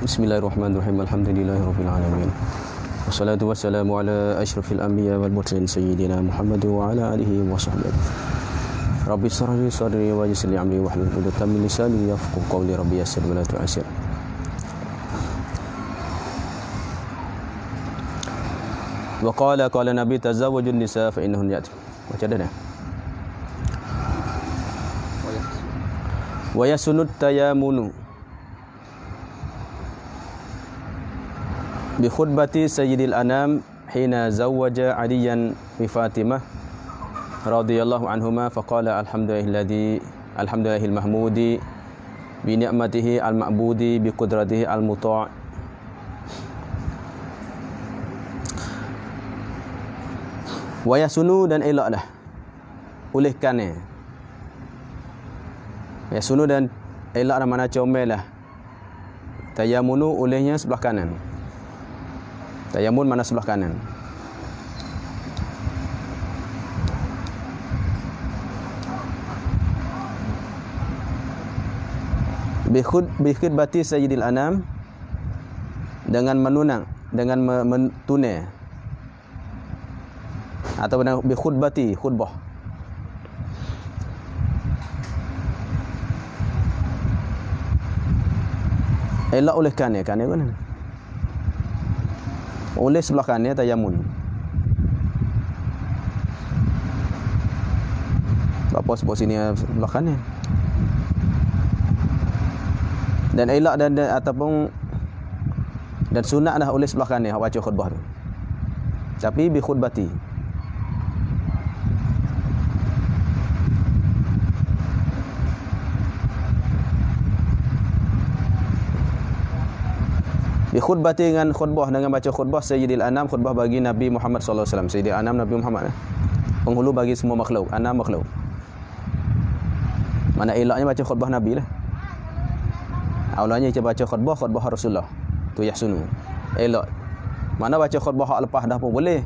Bismillahirrahmanirrahim. Alhamdulillahirabbil alamin. Wassalatu wassalamu ala asyrafil anbiya wal mursalin sayyidina Muhammad wa ala alihi wa sahbihi. Rabbi shrah li sadri wa yassir li amri wahlul 'uqdatam min lisani yafqahu qawli. Rabbi yassir wa la tu'assir. Wa qala Nabi tazawwajun nisa fa innahun ya'ti. Baca dah. Wa yasunut tayamunu bi khutbati sayyidil anam hina zawwaja aliyan bi Fatimah radhiyallahu anhuma faqala alhamdulillahil mahmudi bi ni'matihi al ma'budi bi qudratihi al muta'. Wa yasunu dan elaklah oleh kerana yasunu dan elaklah mana comellah tayamunu olehnya sebelah kanan. Tayamun mana sebelah kanan. Bi khutbati sayyidil anam, dengan menunang, dengan mentunai, atau bi khutbati, khutbah. Elak oleh kanan mana? Oleh sebelah kanan tayamun. Apa sebab sini sebelah kanan? Dan elak dan ataupun dan sunat dah oleh sebelah kanan baca khutbah tu. Tapi bi khutbati. Bi khutbati dengan khutbah, dengan baca khutbah Sayyidil Anam, khutbah bagi Nabi Muhammad sallallahu alaihi wasallam. Sayyidil Anam Nabi Muhammad, penghulu bagi semua makhluk, anam makhluk. Mana elaknya baca khutbah Nabi lah. Aulanya kita baca khutbah Rasulullah. Tu yahsunu. Elak. Mana baca khutbah hak lepas dah pun boleh.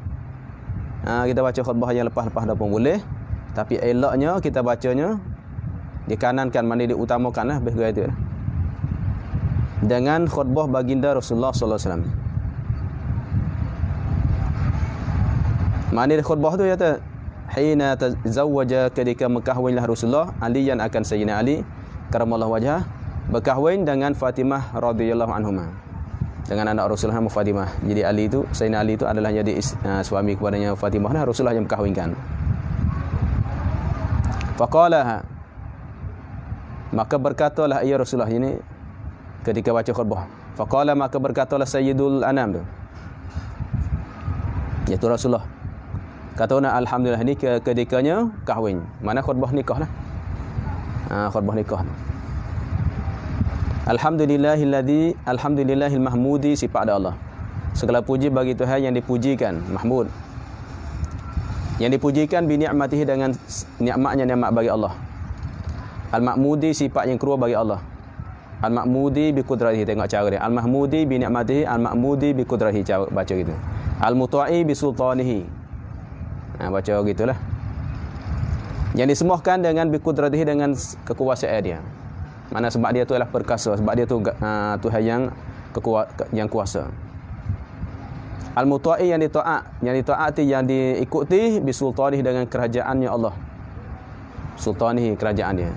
Kita baca khutbah yang lepas dah pun boleh. Tapi elaknya kita bacanya dikanankan, mana diutamakan lah begitu itu. Dengan khutbah baginda Rasulullah sallallahu alaihi wasallam. Mana khutbah tu kata hina tazawwaja, ketika mekahwinlah Rasulullah aliyan akan Sayyidina Ali karamallahu wajhah, berkahwin dengan Fatimah radhiyallahu anhuma, dengan anak Rasulullah Fatimah. Jadi Ali itu, Sayyidina Ali itu adalah jadi suami kepadanya Fatimah, dan Rasulullah yang mekahwinkan. Faqala, maka berkatalah ia Rasulullah ini ketika baca khutbah. Faqala, maka berkatalah Sayyidul Anam tu, iaitu Rasulullah. Katanya alhamdulillah, ni ketikanya kahwin. Mana khutbah nikah lah. Khutbah nikah. Alhamdulillahil mahmudi, sifat ada Allah. Segala puji bagi Tuhan yang dipujikan, mahmud. Yang dipujikan bi ni'matihi, dengan nikmatnya, nikmat bagi Allah. Al-mahmudi, sifat yang keluar bagi Allah. Al-mahmudi bi qudratihi, tengok cara dia. Al-mahmudi bi ni'matihi, al-mahmudi bi qudratihi, cara baca gitu. Al-muta'i bi sultanihi. Baca gitulah. Yang disemahkan dengan bi qudratihi, dengan kekuasaan dia. Mana sebab dia tu adalah perkasa, sebab dia tu Tuhan yang kuasa. Al-muta'i, yang ditaati, yang diikuti bi sultanihi, dengan kerajaannya Allah. Sultanihi, kerajaan dia.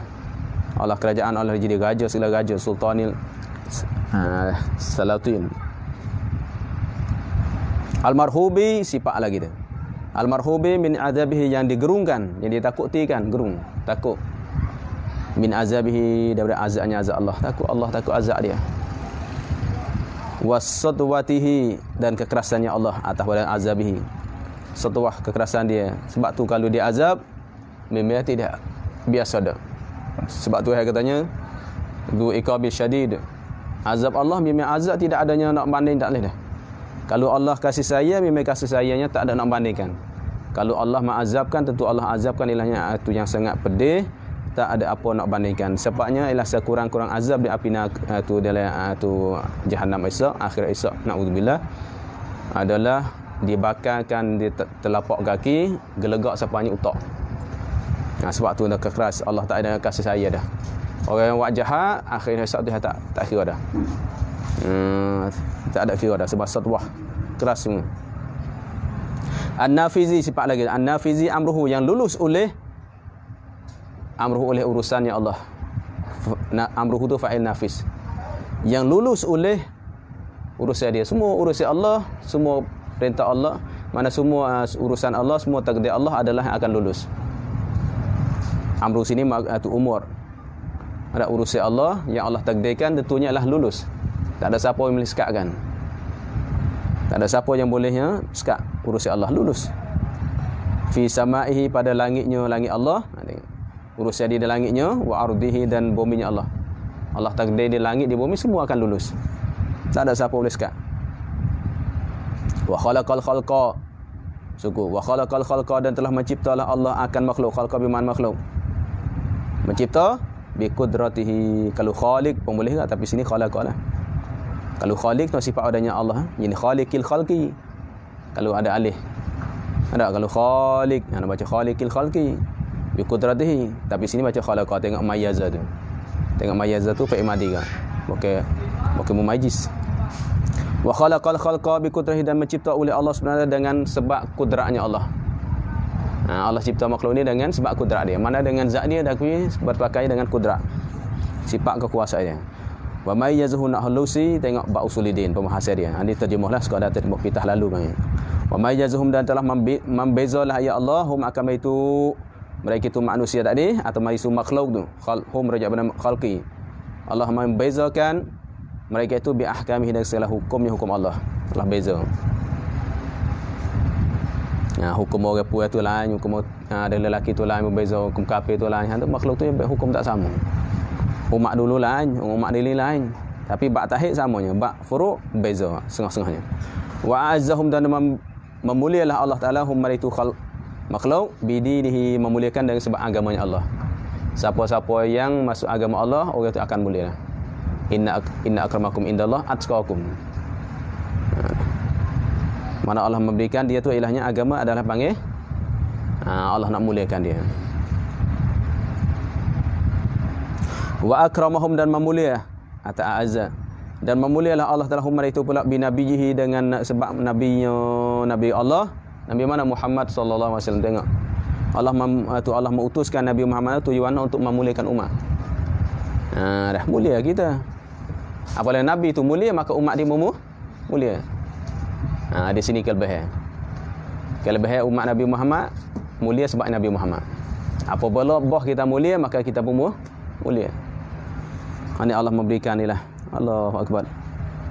Allah, kerajaan Allah, jadi raja, segala raja, sultanil salatin. Al-marhubi, sifat lagi dia. Al-marhubi min azabihi, yang digerungkan, yang ditakutikan, gerung, takut. Min azabihi, daripada azabnya, azab Allah. Takut azab dia. Was-satwatihi, dan kekerasannya Allah atas badan azabihi. Satwah, kekerasan dia. Sebab tu kalau dia azab, memang tidak biasa dah. Sebab tu katanya du iqabi syadid. Azab Allah memang azab, tidak adanya nak banding, tak boleh dah. Kalau Allah kasih sayang, memang kasih sayangnya tak ada nak bandingkan. Kalau Allah mengazabkan, tentu Allah azabkan ilahnya itu yang sangat pedih, tak ada apa nak bandingkan. Sebabnya ialah sekurang-kurang azab di api itu dalam itu Jahannam esok, akhir esok, naudzubillah, adalah dibakarkan di telapak kaki, gelegak sampai utak. Sebab tu dah keras, Allah tak ada kasih saya dah. Orang yang buat jahat, akhir esok tu tak kira dah. Tak ada kira dah sebab satwah keras semua. An-Nafizi sifat lagi. An-Nafizi amruhu yang lulus oleh urusannya Allah. Amruhu tu fa'il nafiz. Yang lulus oleh urusan dia. Semua urusan Allah, semua perintah Allah, mana semua urusan Allah, semua takdir Allah adalah yang akan lulus. Amru sini tu umur. Ada urusan Allah yang Allah takdirkan tentunya adalah lulus. Tak ada siapa yang boleh sekatkan. Tak ada siapa yang bolehnya sekat urusan Allah lulus. Fi samaihi pada langitnya langit Allah. Urusan dia di langitnya, wa ardihi dan buminya Allah. Allah takdir di langit di bumi semua akan lulus. Tak ada siapa boleh sekat. Wa khalaqal khalqa. Suku wa khalaqal khalqa dan telah menciptalah Allah akan makhluk. Khalqa biman makhluk. Mencipta bi qudratihi. Kalau khaliq pun boleh tak, tapi sini khalaqalah. Kalau khaliq tu sifat adanya Allah, ini khaliqil khalqi. Kalau ada alih. Ada kalau khaliq, nak baca khaliqil khalqi bi qudratihi, tapi sini baca khalaqa. Tengok mayyaza tu. Tengok mayyaza tu fi'il madhi kan. Okey mumayyiz. Wa khalaqal khalqa bi qudratihi dan mencipta oleh Allah sebenarnya dengan sebab kudratnya Allah. Allah cipta makhluk ni dengan sebab kudrat dia. Mana dengan zat dia tapi berpakai dengan kudrat. Sifat kekuasaan dia. Wa mayyazuhu nahlusi, tengok ba usulidin pembahasan dia. Ini terjemahlah sekadar terjemah pitah lalu bang. Wa mayyazuhum dan telah membezalah ya Allah hum akan itu mereka itu manusia tadi atau mereka itu makhluk tu. Hum raja' pada khalqi. Allah membezakan mereka itu bi ahkamihi dan segala hukumnya hukum Allah. Allah beza. Hukum orang puas tu lain, hukum ada lelaki tu lain, berbeza hukum kafir tu lain. Hantu makhluk tu hukum tak sama. Umat dulu lain, umat dili lain. Tapi bab tahid samanya, bab furu' beza setengah-setengahnya. Wa azzahum dan memulialah Allah Taala hum itu makhluk bidinihi, memuliakan dengan sebab agamanya Allah. Siapa-siapa yang masuk agama Allah, orang itu akan mulia. Inna akramakum indallah atqakum. Mana Allah memberikan dia tu ilahnya agama adalah panggil Allah nak muliakan dia. Wa akramahum dan memulia ata'azza dan memulialah Allah Taala hum itu pula binabiyihi dengan sebab nabinya nabi Allah, nabi mana Muhammad sallallahu alaihi wasallam. Tengok Allah mengutuskan Nabi Muhammad tujuan untuk memuliakan umat. Dah mulia kita. Apabila nabi itu mulia maka umat dia mulia. Di sini kelebihan umat Nabi Muhammad mulia sebab Nabi Muhammad. Apabila boh kita mulia maka kita pun mulia. Ini Allah memberikan inilah. Allahu akbar.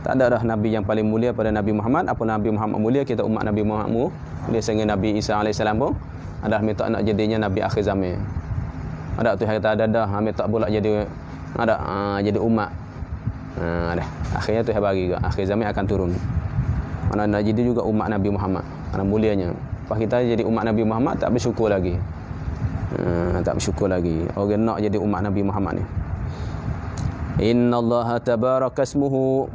Tak ada dah nabi yang paling mulia pada Nabi Muhammad. Apa Nabi Muhammad mulia, kita umat Nabi Muhammad mulia sehingga Nabi Isa alaihissalam pun adalah minta nak jadinya nabi akhir zaman. Ada tu kata ada dah minta pula jadi jadi umat. Dah akhirnya tu bagi akhir zaman akan turun. Mana nak jadi juga umat Nabi Muhammad. Karena mulianya. Pas kita jadi umat Nabi Muhammad tak bersyukur lagi. Tak bersyukur lagi. Orang nak jadi umat Nabi Muhammad ni. Innallaha tabaraka ismuhu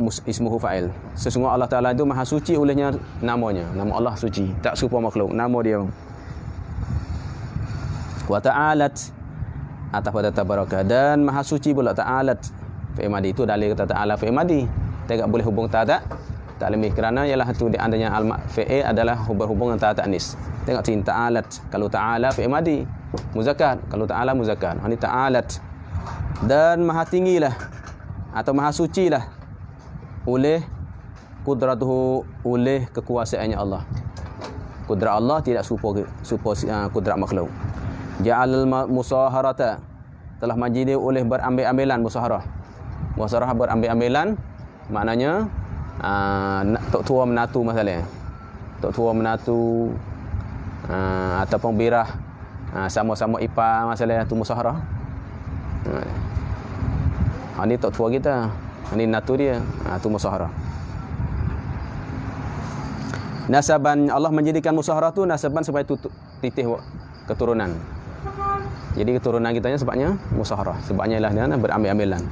fa'il. Sesungguhnya Allah Taala itu maha suci olehnya namanya. Nama Allah suci, tak serupa makhluk. Nama dia. Wa ta'alat atas pada tabaraka dan maha suci pula ta'alat. Fi'il madhi itu dalil kata ta'ala fi'il madhi. Tak boleh hubung tak lebih kerana ialah tu di andanya fi'il adalah berhubung dengan ta'anis. Tengok sini ta'alat. Kalau ta'ala fi'il madhi muzakkar, kalau ta'ala muzakkar. Ini ta'alat. Dan maha tinggilah atau maha sucilah oleh kudratuhu, oleh kekuasaannya Allah. Kudrat Allah tidak serupa kudrat makhluk. Ja'al musaharata, telah menjadi oleh berambil-ambilan musaharah. Musaharah berambil-ambilan maknanya tok tua menatu masalah. Tok tua menatu ataupun birah sama-sama ipar masalah tu musaharah. Ini tok tua kita. Ini natu dia. Tu musaharah. Nasaban, Allah menjadikan musaharah tu nasaban supaya titih keturunan. Jadi keturunan kitanya sebabnya musaharah. Sebabnya ialah dia berambil-ambilan.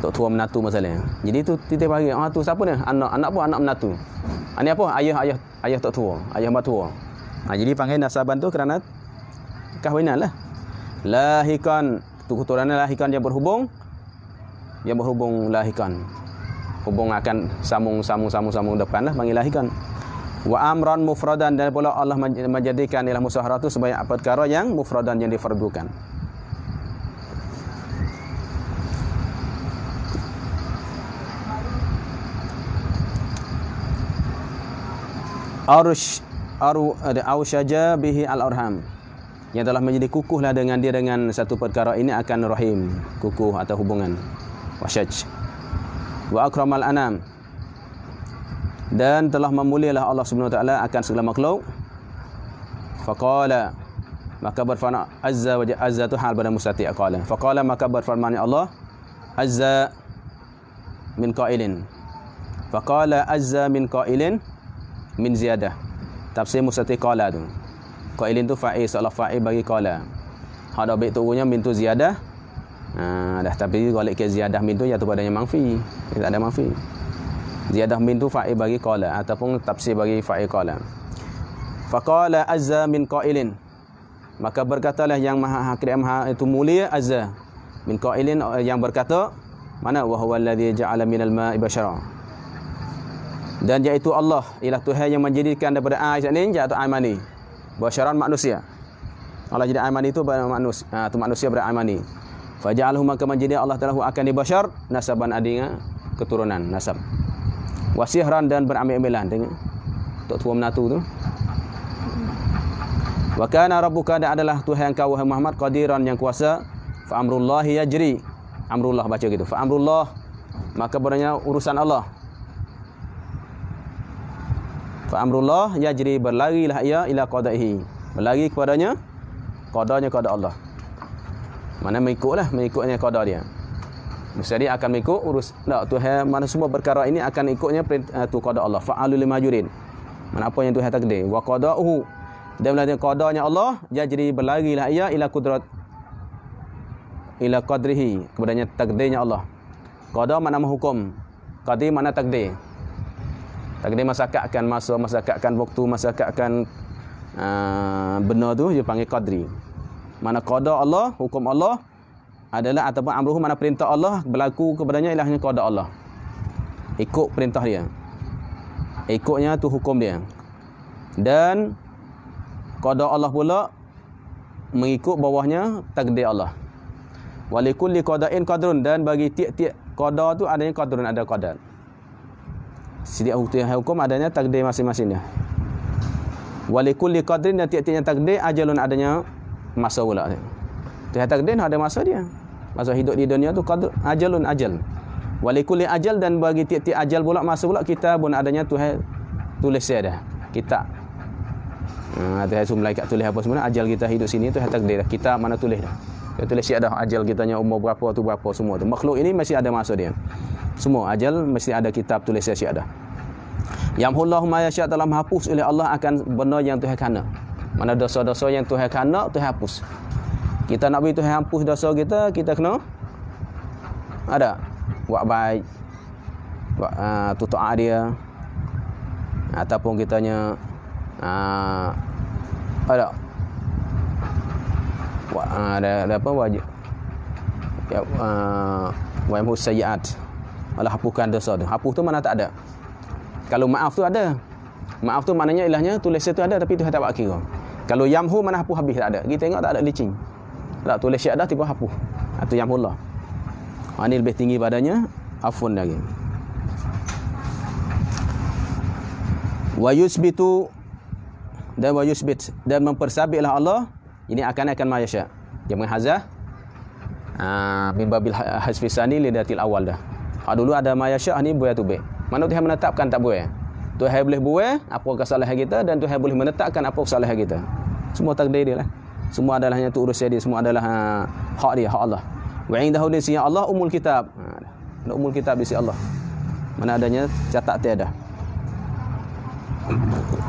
Tok tua menatu masalah. Jadi tu titih bagi. Tu siapa ni? Anak pun anak menatu. Ini apa? Ayah tok tua, ayah mertua. Jadi panggil nasaban tu kerana kahwinan lah. Lahikan, tu keturunan lahikan yang berhubung lahikan. hubung akan sambung depan lah mengilahikan. Wa amran mufradan, dan pula Allah menjadikan ialah musyawarah itu sebagai perkara yang mufradan, yang difardukan. Ausyaja bihi al-arham, yang telah menjadi kukuhlah dengan dia dengan satu perkara ini akan rahim, kukuh atau hubungan. Wasyaj. Wa akramal anam, dan telah memulialah Allah Subhanahu wa taala akan segala makhluk. Faqala, maka berfirman azza wa jalla, azza tu hal pada mustati qala. Faqala, maka berfirman Allah, azza min qailin. Faqala azza min qailin min ziyadah. Tafsir mustati qala tu. Qailin tu fa'il, seolah fa'il bagi qala. Hada baik turunnya min tu ziyadah. Dah, tapi balik ke ziyadah min tu jatuh padanya manfi. Tak ada manfi. Ziyadah min tu fa'il bagi qala ataupun tafsir bagi fa'il qala. Faqala azza min qailin, maka berkatalah yang maha hakiki maha itu mulia, azza min qailin, yang berkata, mana wa huwa allazi ja'ala minal ma'i bashara, dan iaitu Allah ialah Tuhan yang menjadikan daripada air ni jatuh air mani, basyaran manusia. Allah jadi air mani itu manusia, tu manusia pada air mani. Faja'alhu, maka menjadi Allah Taala akan dibasyar nasaban, adanya keturunan nasab. Wasihran, dan berambil-ambilan, tengok tok tua menatu tu. Wa kana rabbuka, dan adalah Tuhan kau wahai Muhammad, qadiran, yang kuasa. Fa amrullahi yajri, amrullah baca gitu. Fa amrullah, maka beranya urusan Allah. Fa amrullah yajri, berlarilah ia ila qada'ihi, berlari kepadanya qadanya qada Allah. Mana mengikutlah, mengikutnya qada dia. Mesti dia akan mengikut urus. Tak, Tuhan mana semua perkara ini akan ikutnya tu qada Allah. Fa'alul lima yurid. Mana apa yang Tuhan takdir. Wa qada'uhu, dan bila qadanya Allah, yajri, berlarilah ia ila qudrat, ila qadrihi, kepadanya takdirnya Allah. Qada makna hukum, qadir makna takdir. Takdir masyarakat akan masa, masyarakat akan waktu, masyarakat akan benda tu dia panggil qadri. Mana qada Allah, hukum Allah adalah, ataupun amruhu mana perintah Allah berlaku kepadanya ilahnya qada Allah. Ikut perintah dia. Ikutnya tu hukum dia. Dan qada Allah pula mengikut bawahnya takdir Allah. Walikulli qada'in qadrun, dan bagi tiap-tiap qada tu adanya qadrun, ada qadar. Setiap hukum adanya takdir masing-masingnya. Walikulli qadrin, dan tiap-tiapnya takdir ajalun, adanya masa pula. Tuhan takdir ada masa dia. Masa hidup di dunia tu qadr, ajalun, ajal. Walikulli ajal, dan bagi tiap-tiap ajal pula masa pula kita pun adanya Tuhan tulis dia dah. Kita Tuhan suruh malaikat tulis apa semua, ajal kita hidup sini Tuhan takdir dah. Kita mana tulis dah. Dia tulis siap dah ajal kitanya umur berapa tu berapa semua tu. Makhluk ini masih ada masa dia. Semua ajal mesti ada kitab tulis siap dah. Yamhullahu ma yasha, telah menghapus oleh Allah akan benda yang Tuhan kana. Mana dosa-dosa yang Tuhan kana, Tuhan hapus. Kita nak bagi Tuhan hapus dosa kita, kita kena ada buat baik, buat tutu'ah dia, ataupun kitanya ada buat ada apa wajib ya, wa yamhus sayyi'at, Allah hapuskan dosa tu. Hapus tu mana tak ada. Kalau maaf tu ada. Maaf tu maknanya ilahnya tulis itu ada, tapi Tuhan tak buat kira. Kalau yamhu mana hapus habis, tak ada. Kita tengok tak ada licin. Tak, tulis syiat dah tiba hapus. Itu yamhullah. Ini lebih tinggi badannya afun lagi. Wa yusbitu, dan wa yusbit, dan mempersabitlah Allah ini akan ma yasha. Dia menghazah min babil hasfisani lidatil awal dah. Dulu ada ma yasha, ni buaya tu baik. Mana Tuhan menetapkan tak boleh. Tuhan boleh buat apa kesalahan kita, dan Tuhan boleh menetapkan apa kesalahan kita. Semua takdir dia lah. Semua adalahnya tu urusan dia, semua adalah hak dia, hak Allah. Wa indahu di sisi Allah umul kitab. Ada umul kitab di sisi Allah. Mana adanya catat tiada.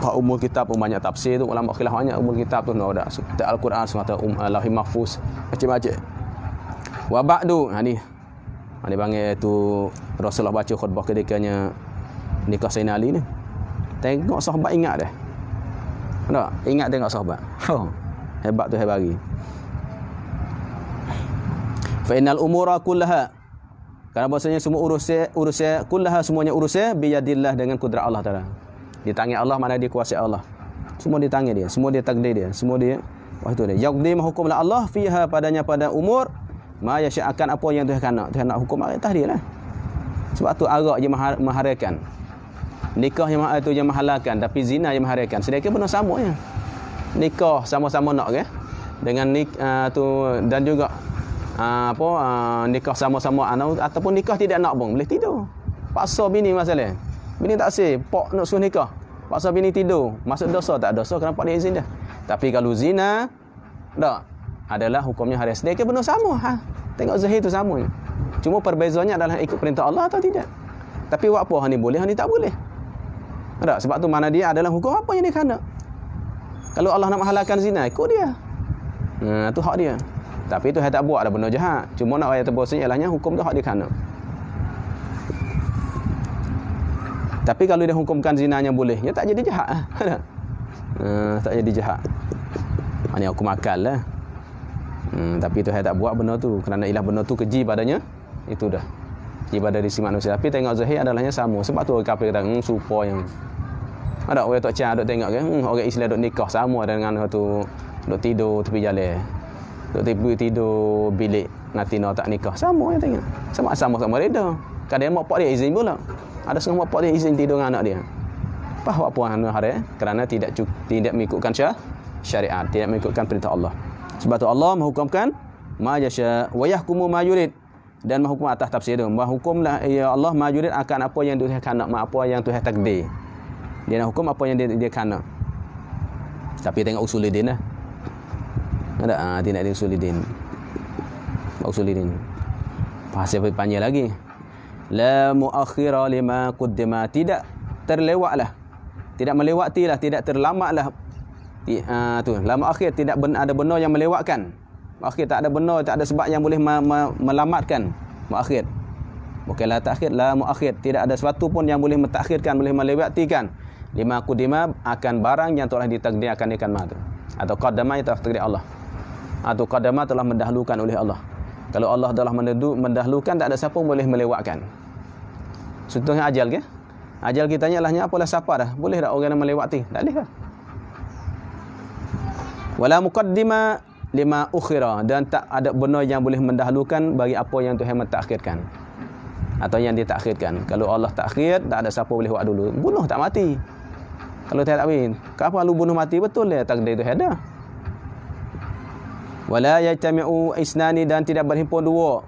Hak umul kitab pun banyak tafsir tu, ulama khilaf banyak umul kitab tu ada. Al-Quran semata Lauhul Mahfuz, macam-macam. Wa ba'du, ni dia panggil tu Rasulullah baca khutbah ketikanya nikah Sayyidina Ali ni. Tengok sahabat ingat dah. Tak? Ingat tengok sahabat. Hebat tu hebat bagi. Fa innal umura kullaha, Kerana bahasanya semua urusan kullaha semuanya urusan biyadillah dengan kudrat Allah Taala. Di tangan Allah, mana dia kuasa Allah. Semua di tangan dia, semua dia takdir dia, semua dia itu dia. Yaqdi hukumlah Allah fiha padanya pada umur ma yasha'akan apa yang Tuhan nak. Tuhan nak hukum atas dia lah. Sebab tu arak je maharakan. Nikah yang mahalalkan, tapi zina yang maharakan. Sedekah benar sama ya. Nikah sama-sama nak ke? Dengan tu dan juga nikah sama-sama anak ataupun nikah tidak nak pun boleh tidur. Paksa bini masalah. Bini tak sah, pak nak suruh nikah. Paksa bini tidur. Masuk dosa tak dosa kerana pak dia izin dah. Tapi kalau zina tak adalah hukumnya haram. Sedekah benar sama ha. Tengok zahir tu sama. Cuma perbezaannya adalah ikut perintah Allah atau tidak. Tapi buat apa ni boleh, ni tak boleh. Tak? Sebab tu mana dia adalah hukum apa yang dia kena. Kalau Allah nak menghalalkan zina, ikut dia. Tu hak dia. Tapi itu tak buat ada benda jahat. Cuma nak ayat terbosnya ialah hukum tu hak dia kena. Tapi kalau dia hukumkan zinanya boleh, dia tak jadi jahat. Tak jadi jahat. Hanya hukum akal lah. Tapi itu tak buat benda tu. Kerana ialah benda tu keji padanya. Itu dah. Ibadah di si manusia. Tapi tengok zahir adalahnya sama. Sebab tu orang kafir kata, supo yang ada orang tak cah duk tengok ke, orang Islam duk nikah sama dengan tu duk tidur tepi jalan. Duk tidur bilik ngatina tak nikah sama yang tengok. Sama-sama reda. Kadang mak pak dia izin pula. Ada setengah mak pak dia izin tidur dengan anak dia. Apa puan hari kerana tidak mengikutkan syariat, tidak mengikutkan perintah Allah. Sebab tu Allah menghukumkan ma yasha wa yahkumu ma yurid. Dan menghukum atas tafsir itu. Menghukumlah ya Allah ma yurid akan apa yang Tuhan nak, apa yang Tuhan takdir. Dia nak hukum apa yang dia nak. Tapi tengok usulidin lah. Ada tidak ada usulidin. Usulidin. Pasal panjang lagi. La muakhira lima qaddama, tidak terlewatlah. Tidak melewatilah, tidak terlamatlah. Tu, la muakhir tidak ada benar yang melewatkan. Muakhir tak ada benar, tak ada sebab yang boleh melamatkan. Muakhir. Bukanlah takhir, la muakhir, tidak ada sesuatu pun yang boleh mentakhirkan, boleh melewatikan. Lima qudima akan barang yang telah ditakdirkan ikan matu. Atau qaddama yang telah takdir Allah. Atau qaddama telah mendahulukan oleh Allah. Kalau Allah telah mendahulukan, tak ada siapa boleh melewatkan. Contohnya ajal ke? Ajal kita nyalahnya apalah siapa dah? Boleh tak orang yang melewati? Tak boleh kan? Wala muqaddima lima ukhira, dan tak ada benar yang boleh mendahulukan bagi apa yang Tuhan mentakhirkan atau yang ditakhirkan. Kalau Allah takhir, tak ada siapa boleh buat dulu. Bunuh tak mati. Kalau tak win, kenapa lu bunuh mati? Betul dia takdir itu ada. Wala yajtami'u isnani, dan tidak berhimpun dua.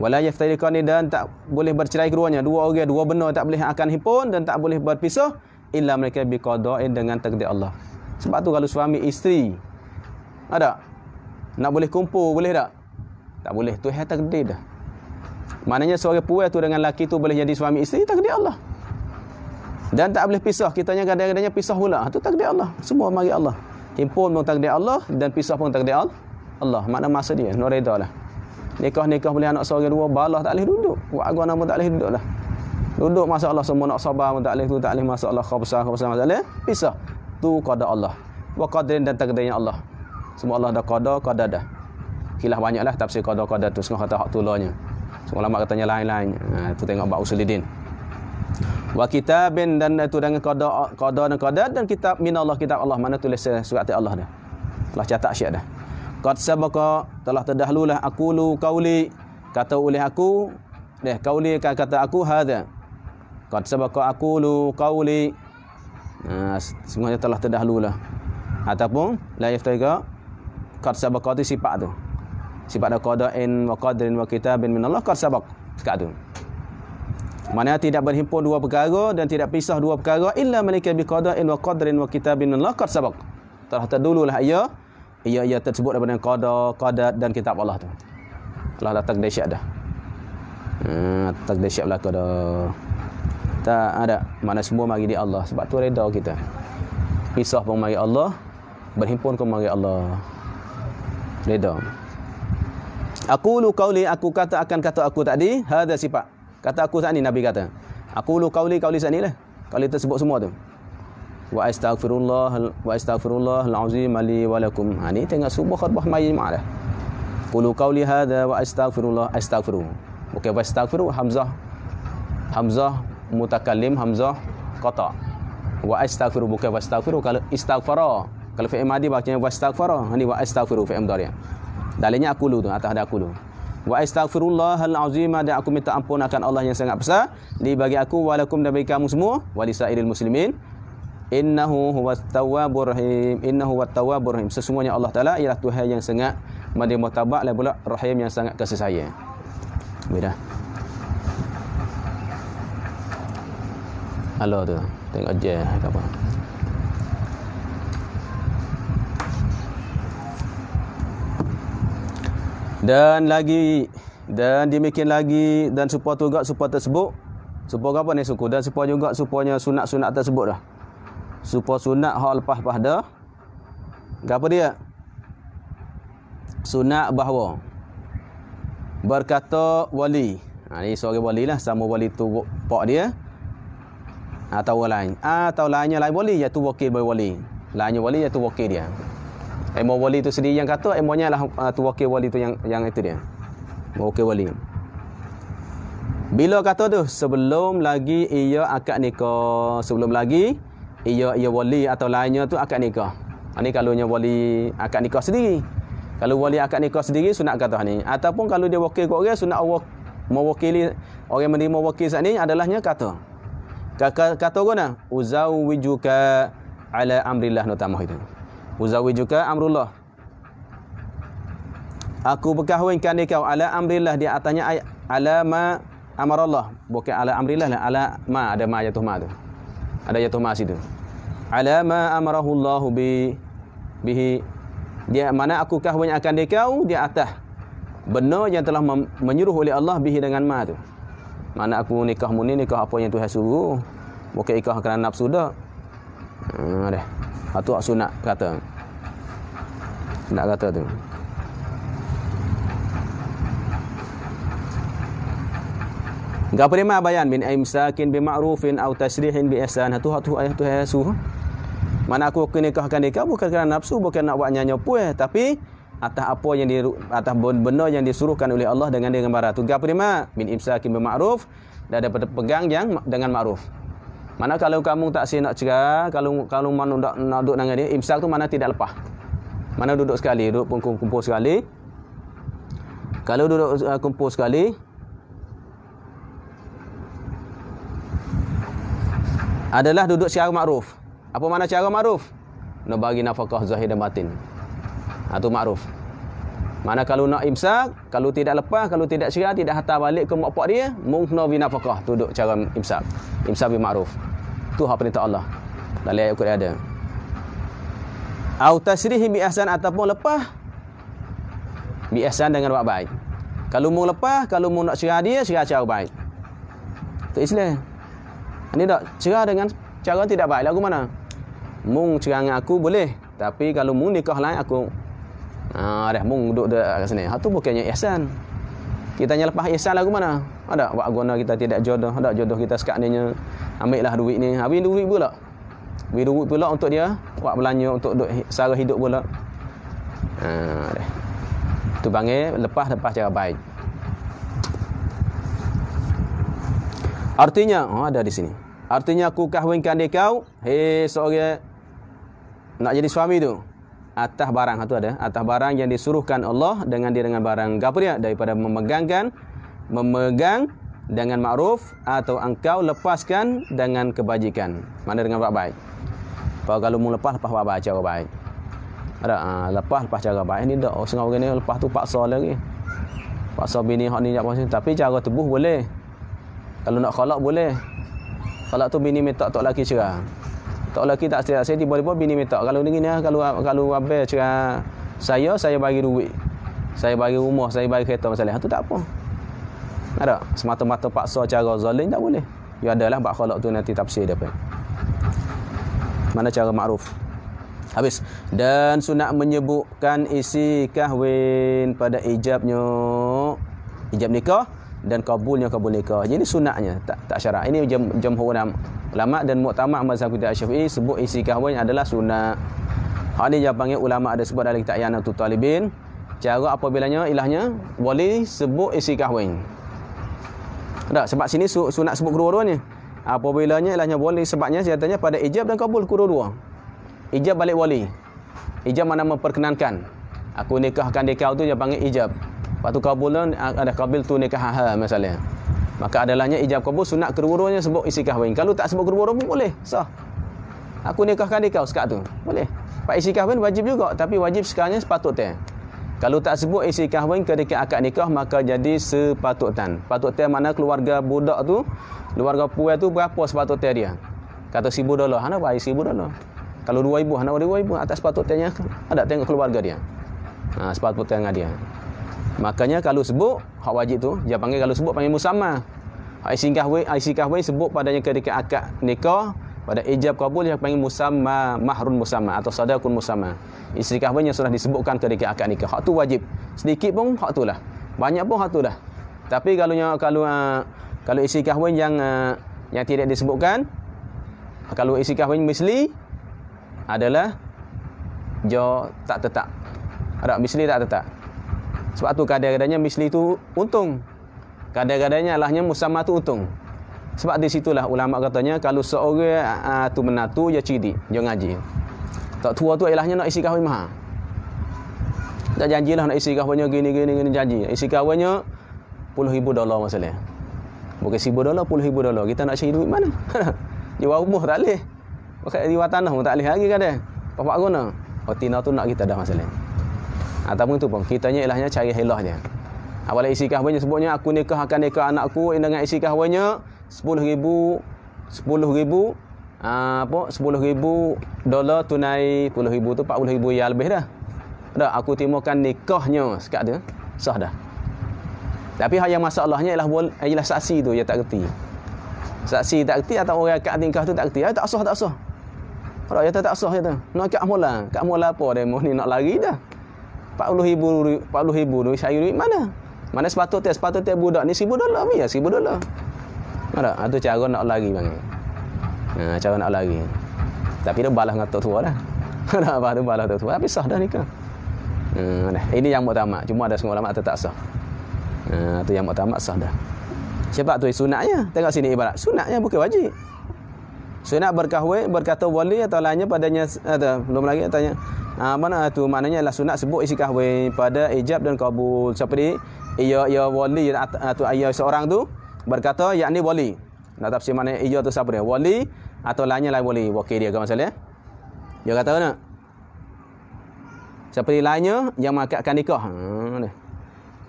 Wala yaftariqani, dan tak boleh bercerai keduanya. Dua orang, dua benar tak boleh akan himpun dan tak boleh berpisah illa mereka biqada'in, dengan takdir Allah. Sebab tu kalau suami isteri ada nak boleh kumpul, boleh tak? Tak boleh. Tuhan takdir dah. Maknanya seorang puas tu dengan laki tu boleh jadi suami isteri, takdir Allah. Dan tak boleh pisah. Kitanya kadang-kadangnya pisah pula. Itu takdir Allah. Semua mari Allah. Himpun pun takdir Allah dan pisah pun takdir Allah. Makna masa dia. No reda lah. Nikah boleh anak seorang dua, balah tak boleh duduk. Buat agama pun tak boleh duduk lah. Duduk masalah semua nak sabar pun tak boleh. Tu tak boleh masalah khabsah masalah. Pisah. Tu qada Allah. Wa qadrin, dan takdirnya Allah. Semua Allah dah qada dah. Khilaf banyaklah tafsir qada tu. Setengah kata hak tulanya. Semua ulama katanya lain-lain. Tu tengok bab usuluddin. Wa kitabin, dan itu dengan qada dan kitab minallah, kitab Allah, mana tulis surat Allah dah. Telah catat syiat dah. Qad sabaqa, telah terdahululah aqulu qauli, kata oleh aku, qauli kata aku hadza. Qad sabaqa aqulu qauli. Semuanya telah terdahululah. Ataupun la yaftariqa, qad sabaqa itu sifat tu. Sifat qada'in wa qadrin wa kitabin minallah qad sabaq. Sekat tu. Mana tidak berhimpun dua perkara dan tidak pisah dua perkara illa malika bi qada'in wa qadrin wa kitabin minallah qad sabaq. Telah terdahululah ia tersebut daripada qada dan kitab Allah tu. Telah datang dahsyat dah. Takdir syiap belaka dah. Tak ada. Mana semua mari di Allah. Sebab tu reda kita. Pisah pun mari Allah, berhimpun pun mari Allah. Reda. Aqulu qauli, aku kata akan kata aku tadi, hadza sifat. Kata aku saat ni Nabi kata. Aqulu qauli saat ni lah. Qauli tersebut semua tu. Wa astaghfirullah al-azim li wa lakum. Ni tengok subuh khutbah mai jemaah dah. Qulu qauli hadza wa astaghfiru. Bukan wastaghfiru, hamzah mutakallim, hamzah qata. Wa astaghfiru bukan wastaghfiru. Kalau istaghfara, kalau fi'il madi bacanya wastaghfara, ini wa astaghfiru fi'il mudhari'. Dalilnya aqulu tu, atas ada aqulu. Wa astaghfirullahal azim, dan aku minta ampun akan Allah yang sangat besar li bagi aku walakum dan bagi kamu semua walisairil muslimin. Innahu huwat tawwabur rahim. Innahu huwat tawwabur rahim. Sesungguhnya Allah Taala ialah Tuhan yang sangat menerima taubat dan pula rahim yang sangat kasih sayang. Dah. Halo tu. Tengok je apa. Dan demikian lagi, dan supaya juga supaya tersebut, supaya apa ni suku, dan supaya juga supaya sunat-sunat tersebut dah. Supaya sunat hak lepas dah. Apa dia? Sunat bahawa berkata wali. Ni seorang wali lah, sama wali tu pak dia atau orang lain. Atau lainnya lain wali, iaitu wakil bagi wali. Lainnya wali iaitu wakil dia. Emo wali tu sendiri yang kata, emonya lah tu wakil wali tu yang itu dia. Wakil wali. Bila kata tu sebelum lagi ia akad nikah, sebelum lagi ia wali atau lainnya tu akad nikah. Ni kalau nya wali akad nikah sendiri. Kalau wali akad nikah sendiri sunat kata ni. Ataupun kalau dia wakil kat orang, sunat mewakili orang menerima wakil saat ni adalahnya kata. Kata guna uzawijuka ala amrillah nutamah itu. Uzawijuka amrullah. Aku berkahwinkan kau ala amrillah, di atasnya ala ma amarallah. Bukan ala amrillah lah, ala ma, ada ma jatuh ma tu. Ada jatuh ma situ. Ala ma amarahullahu bihi. Dia mana aku kahwin akan kau di atas benar yang telah menyuruh oleh Allah bihi dengan ma tu. Mana aku nikah mu ni nikah apa yang Tuhan suruh. Bukan nikah kerana nafsu dak. Dah. Itu sunat kata. Sunat kata tu. Gapo dia mah bayan min imsakin bi ma'rufin aw tasrihin bi ihsan. Hatu ayat tu suruh. Mana aku nikahkan dia bukan kerana nafsu, bukan nak buat nyanyi puas, tapi atas apa yang atas benda yang disuruhkan oleh Allah dengan barat. Tu gapo dia mah min imsakin bi ma'ruf, dan dapat pegang yang dengan ma'ruf. Mana kalau kamu tak nak cerai, kalau mana nak duduk dengan dia, imsak tu mana tidak lepas. Mana duduk sekali, duduk pun kumpul sekali. Kalau duduk kumpul sekali, adalah duduk secara makruf. Apa mana cara makruf? Nak bagi nafkah zahir dan batin. Itu makruf. Mana kalau nak imsak, kalau tidak lepas, kalau tidak cerai, tidak hantar balik ke mak pak dia, mungkna bi nafkah, duduk cara imsak. Imsak bi makruf. Tu hak perintah Allah. Dalam ayat Quran ada. Au tasrihi bi ihsan, ataupun lepas bi ihsan dengan buat baik. Kalau mau lepas, kalau mau nak cerai dia, cerai cara baik. Tu Islam. Ini tak cerai dengan cara tidak baik lagu mana? Mung cerai dengan aku boleh, tapi kalau mung nikah lain aku dah mung duduk kat sini. Hak tu bukannya ihsan. Kita nya lepas ihsan lagu mana? Ada buat guna kita tidak jodoh, ada jodoh kita sekatnya ambillah duit ni. Habis duit pula. Habis duit pula untuk dia buat belanja untuk sara hidup pula. Dah. Tu panggil lepas cara baik. Artinya, ada di sini. Artinya aku kahwinkan dia kau, seorang nak jadi suami tu. Atas barang tu ada, atas barang yang disuruhkan Allah dengan barang gapo dia daripada memegang dengan makruf atau engkau lepaskan dengan kebajikan. Mana dengan buat baik. Kalau mau lepas buat baik cara baik. Ada lepas cara baik ni dak setengah orang ni lepas tu paksa lagi. Paksa bini hak ni tapi cara tebuh boleh. Kalau nak khalak boleh. Khalak tu bini minta tok laki cerai. Tok laki tak sedia, saya tiba-tiba bini minta. Kalau begini kalau abang cerai saya bagi duit. Saya bagi rumah, saya bagi kereta masalah. Tu tak apa. Ada semata-mata paksa cara zalim tak boleh. Ya adalah bab khalak tu nanti tafsir dia apa. Mana cara makruf. Habis. Dan sunat menyebutkan isi kahwin pada ijabnya. Ijab nikah dan kabulnya kabul nikah. Jadi sunatnya tak syarat. Ini jumhur ulama dan muktamad mazhab kita Syafi'i sebut isi kahwin adalah sunat. Hak ni dia panggil ulama ada sebut dalam kitab Yanatul Talibin. Cara apabilanya ilahnya wali sebut isi kahwin. Tak, sebab sini sunat sebut kedua-duanya. Apabila ilahnya boleh, sebabnya saya tanya pada ijab dan kabul kedua-dua. Ijab balik wali. Ijab mana memperkenankan. Aku nikahkan dia kau tu dia panggil ijab. Lepas tu kabul ada kabil tu nikah masalah. Maka adalahnya ijab kabul sunat kedua-duanya sebut isi kahwin. Kalau tak sebut kedua-dua pun boleh, sah. Aku nikahkan dia kau sekat tu, boleh. Pak isi kahwin wajib juga, tapi wajib sekarangnya sepatutnya. Kalau tak sebut isi kahwin ketika akad nikah, maka jadi sepatutan. Patutnya mana keluarga budak tu, keluarga puai tu berapa sepatutnya dia. Kata $1,000, hana bayar $1,000. Kalau $2,000, hana $2,000 atas sepatutnya ada tengok keluarga dia. Sepatutnya dengan dia. Makanya kalau sebut hak wajib tu, dia panggil kalau sebut panggil musamma. Hak isi kahwin sebut padanya ketika akad nikah, pada ijab kabul yang panggil musamma, mahrun musamma atau sadaqun musamma. Isi kahwin yang sudah disebutkan ketika akad nikah. Hak tu wajib. Sedikit pun hak tu lah. Banyak pun hak tu lah. Tapi kalau isi kahwin yang tidak disebutkan, kalau isi kahwin misli adalah jo tak tetap. Ada misli tak tetap. Sebab tu kadang-kadangnya misli tu untung. Kadang-kadangnya alahnya musamma tu untung. Sebab di situlah ulama katanya kalau seorang tu menatu dia cerdik, dia ngaji. Tak tua tu ilahnya nak isi kahwin mahal. Tak janjilah nak isi kahwinnya gini janji. Isi kahwinnya $10,000 masalah. Bukan $1,000, $10,000. Kita nak cari duit mana? Jual rumah tak boleh. Pakai jual tanah pun tak boleh lagi kadang. Bapak guna. Tina tu nak kita dah masalah. Ataupun tu pun kitanya ilahnya cari helah je. Apabila isi kahwinnya sebutnya aku akan nikah anakku dengan isi kahwinnya $10,000 tunai, $10,000 tu $40,000 ya lebih dah. Dah aku timukan nikahnya sekat dia sah dah. Tapi yang masalahnya ialah saksi tu dia tak reti. Saksi tak reti atau orang akad nikah tu tak reti. Tak sah. Kalau dia tak sah dia tu. Nak akad mula apa demo ni nak lari dah. $40,000 tu cari duit mana? Mana sepatutnya budak ni $1,000 biar $1,000. Ada, itu cara nak lari bang. Cara nak lari. Tapi dia balas dengan tok tua dah. Apa tu balas tok tua. Tapi sah dah nikah. Ini yang muktamad. Cuma ada setengah ulama tak sah. Tu yang muktamad sah dah. Sebab tu sunatnya. Tengok sini ibarat. Sunatnya bukan wajib. Sunat berkahwin berkata wali atau lainnya padanya belum lagi tanya. Mana tu maknanya adalah sunat sebut isi kahwin pada ijab dan kabul. Seperti ia wali atau ayah seorang tu berkata yakni wali. Nak tafsir mana ia tu siapa dia? Wali atau lainnya lain wali. Wakil dia ke masalah? Dia kata nak. Seperti lainnya yang mengakadkan nikah.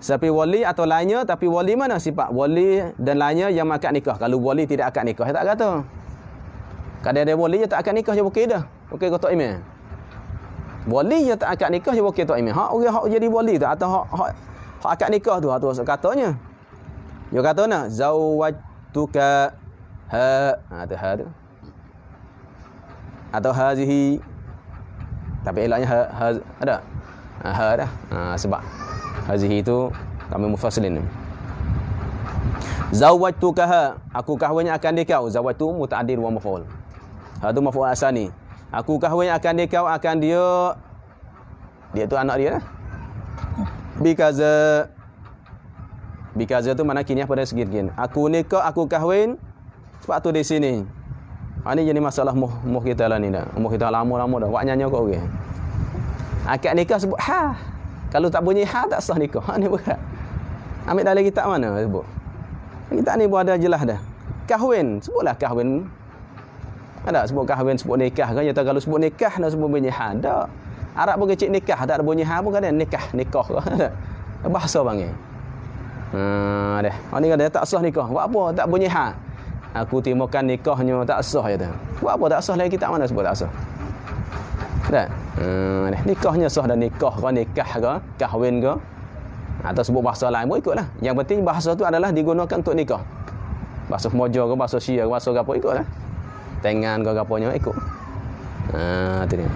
Seperti wali atau lainnya tapi wali mana sifat? Wali dan lainnya yang mengakad nikah. Kalau wali tidak akad nikah, dia tak kata. Kadang ada wali dia tak akad nikah, dia wakil dah. Wakil kata imam. Wali dia tak akad nikah, dia wakil kata imam. Hak jadi wali tu atau hak akad nikah tu katanya. Dia kata nak zawwajtuka tu atau hazihi, tapi elaknya ada dah. Sebab hazihi tu kami mufassilin. Zawwajtuka, aku kahwinnya akan dikau. Zawwajtu mutaaddid wa maf'ul. Tu maf'ul asani. Aku kahwin akan dikau akan dia tu anak dia lah. Bikaza tu mana kini pada segi gini. Aku nikah, aku kahwin. Sebab tu di sini. Ini jadi masalah muh kita lah ni dah. Muh kita lama dah. Wak nyanyi kau okey. Akad nikah sebut ha. Kalau tak bunyi ha tak sah nikah. Ni berat. Ambil dalam kitab mana sebut. Kitab ni pun ada jelas dah. Kahwin, sebutlah kahwin. Ada sebut kahwin, sebut nikah kan. Kata kalau sebut nikah dah sebut bunyi ha. Tak. Arab pun kecil nikah tak ada bunyi ha pun kan nikah kan. Bahasa panggil. Dah. Ni kata tak sah nikah. Buat apa tak bunyi ha? Aku timukan nikahnya tak sah kata. Buat apa tak sah lagi kitab mana sebut tak sah? Dah. Nikahnya sah dan nikah ke kahwin ke atau sebut bahasa lain pun ikutlah. Yang penting bahasa tu adalah digunakan untuk nikah. Bahasa Mojo ke bahasa Syia ke bahasa apa ikutlah. Tengan ke apanya ikut. Tu dia.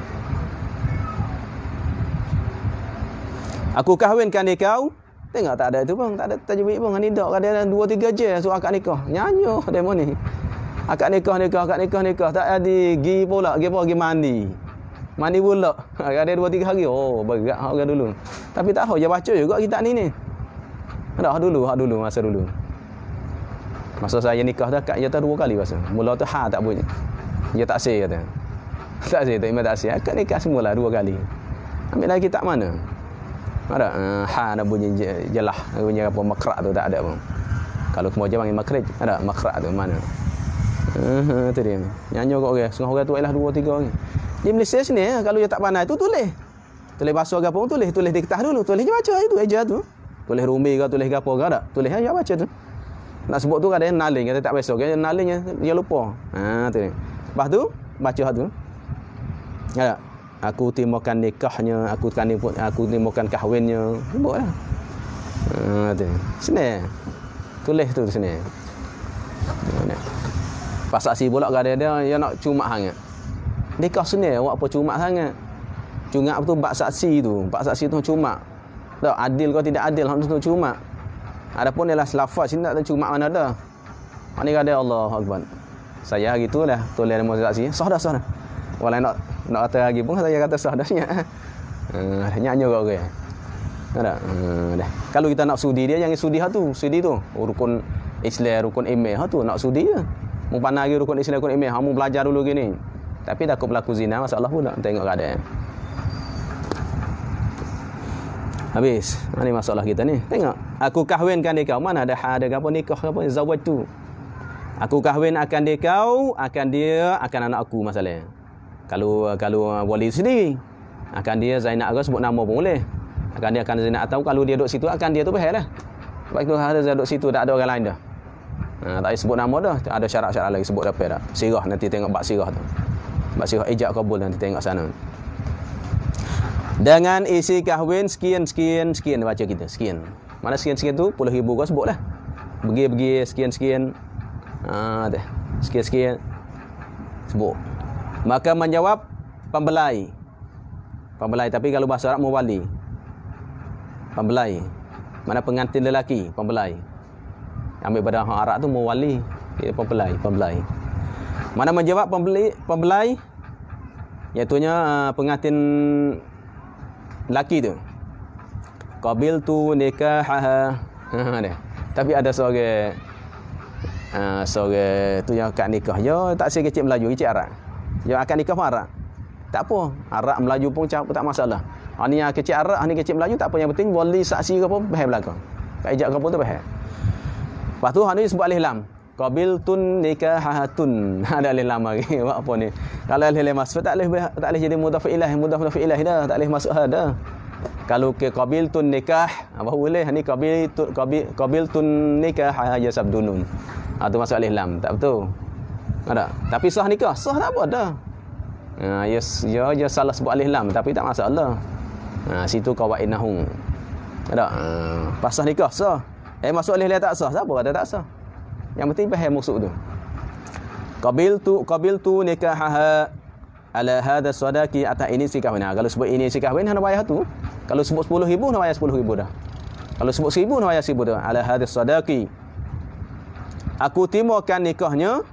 Aku kahwinkan dia kau. Tengok tak ada tu bang, tak ada tajwid bang. Ni dak ada 2-3 je surat akad nikah. Nyanyo demo ni. Akad nikah. Tak ada gi pula, gi mandi. Mandi pula. Ada 2-3 hari. Oh, berat hak dulu. Tapi tak tahu dia baca juga kitab ni. Dah dulu masa dulu. Masa saya nikah dah akad jatuh 2 kali masa. Mula tu tak bunyi. Dia tak say kata. Tak say, tak imam tak say. Akad nikah semula 2 kali. Ambil lagi tak mana? Ada nak bunyi jelah, bunyi apa makrak tu tak ada pun. Kalau kemudian panggil makhraj, ada makrak tu mana? Tu dia. Nyanyi kat orang, setengah orang tu ialah 2 3 orang. Di Malaysia sini kalau dia tak pandai tu tulis. Tulis bahasa apa pun tulis di kertas dulu, tulis je baca itu eja tu. Tulis rumi ke tulis apa ke ada? Tulis aja baca tu. Nak sebut tu kadang naling kata tak biasa, kan nalingnya dia lupa. Tu dia. Lepas tu baca tu. Ya. Aku timukan nikahnya, aku timukan kahwinnya. Buatlah. Tu. Sini. Tulis tu sini. Pas saksi pula kadang dia nak cuma sangat. Nikah sini awak apa cuma sangat. Cuma betul bab saksi tu. Bab saksi tu cuma. Tak adil kau tidak adil hang tu cuma. Adapun ialah lafaz sini tak tahu cuma mana dah. Ni kadang Allahu Akbar. Saya gitulah tulis nama saksi. Sah dah. Walau nak kata lagi pun saya kata sah dah nya. Nyanyi kau ke. Ada. Dah. Kalau kita nak sudi dia jangan sudi tu. Sudi tu rukun Islam, rukun iman tu nak sudi je. Mu pandai lagi rukun Islam, rukun iman, kamu belajar dulu gini. Tapi takut berlaku zina masalah pula tengok keadaan. Habis. Ini masalah kita ni. Tengok. Aku kahwinkan dia kau. Mana ada apa nikah apa zawaj tu. Aku kahwin akan dia kau, akan dia, akan anak aku masalahnya. Kalau wali sendiri, akan dia Zainab sebut nama pun boleh. Akan dia akan Zainab tahu kalau dia duduk situ akan dia tu bahaya lah. Sebab itu ada duduk situ tak ada orang lain dah. Tak payah sebut nama dah. Ada syarat-syarat lagi sebut apa dah. Sirah nanti tengok bab sirah tu. Bab sirah ijab kabul nanti tengok sana. Dengan isi kahwin sekian baca kita sekian. Mana sekian tu 10,000 kau sebutlah. Pergi sekian. Dah. Sekian sebut. Maka menjawab pembelai tapi kalau bahasa Arab mewali. Pembelai. Mana pengantin lelaki, pembelai. Ambil pada orang Arab tu mewali, dia pembelai. Mana menjawab pembelai iaitunya pengantin lelaki tu. Qabil tu nikah tapi ada seorang tu yang akad nikah dia tak sikit Melayu, kecil Arab. Yang akan nikah pun Arab. Tak apa, Arab Melayu pun tak masalah. Ni yang kecil Arab, ni kecil Melayu tak apa, yang penting wali saksi ke apa bahaya belakang. Kak ijab ke apa tu bahaya. Lepas tu ni sebut alif lam. Qabiltun nikahatun. Ada alif lam lagi. Buat apa ni? Kalau alif lam masuk tak boleh jadi mudhaf ilaih dah, tak boleh masuk dah. Kalau ke qabiltun nikah, apa boleh? Ni qabiltun nikah ya sabdunun. Tu masuk alif lam, tak betul. Ada. Tapi sah nikah, sah tak apa dah. Ya salah sebut alif lam tapi tak masalah. Situ qawainahum. Ada. Pasah nikah sah. Masuk alif lam tak sah, siapa kata tak sah? Yang penting faham maksud tu. Qabiltu nikahaha ala hadha sadaqi atas ini si kahwin. Kalau sebut ini si kahwin nak bayar tu. Kalau sebut 10,000 nak bayar 10,000 dah. Kalau sebut 1,000 nak bayar 1,000 dah. Ala hadha sadaqi. Aku timurkan nikahnya.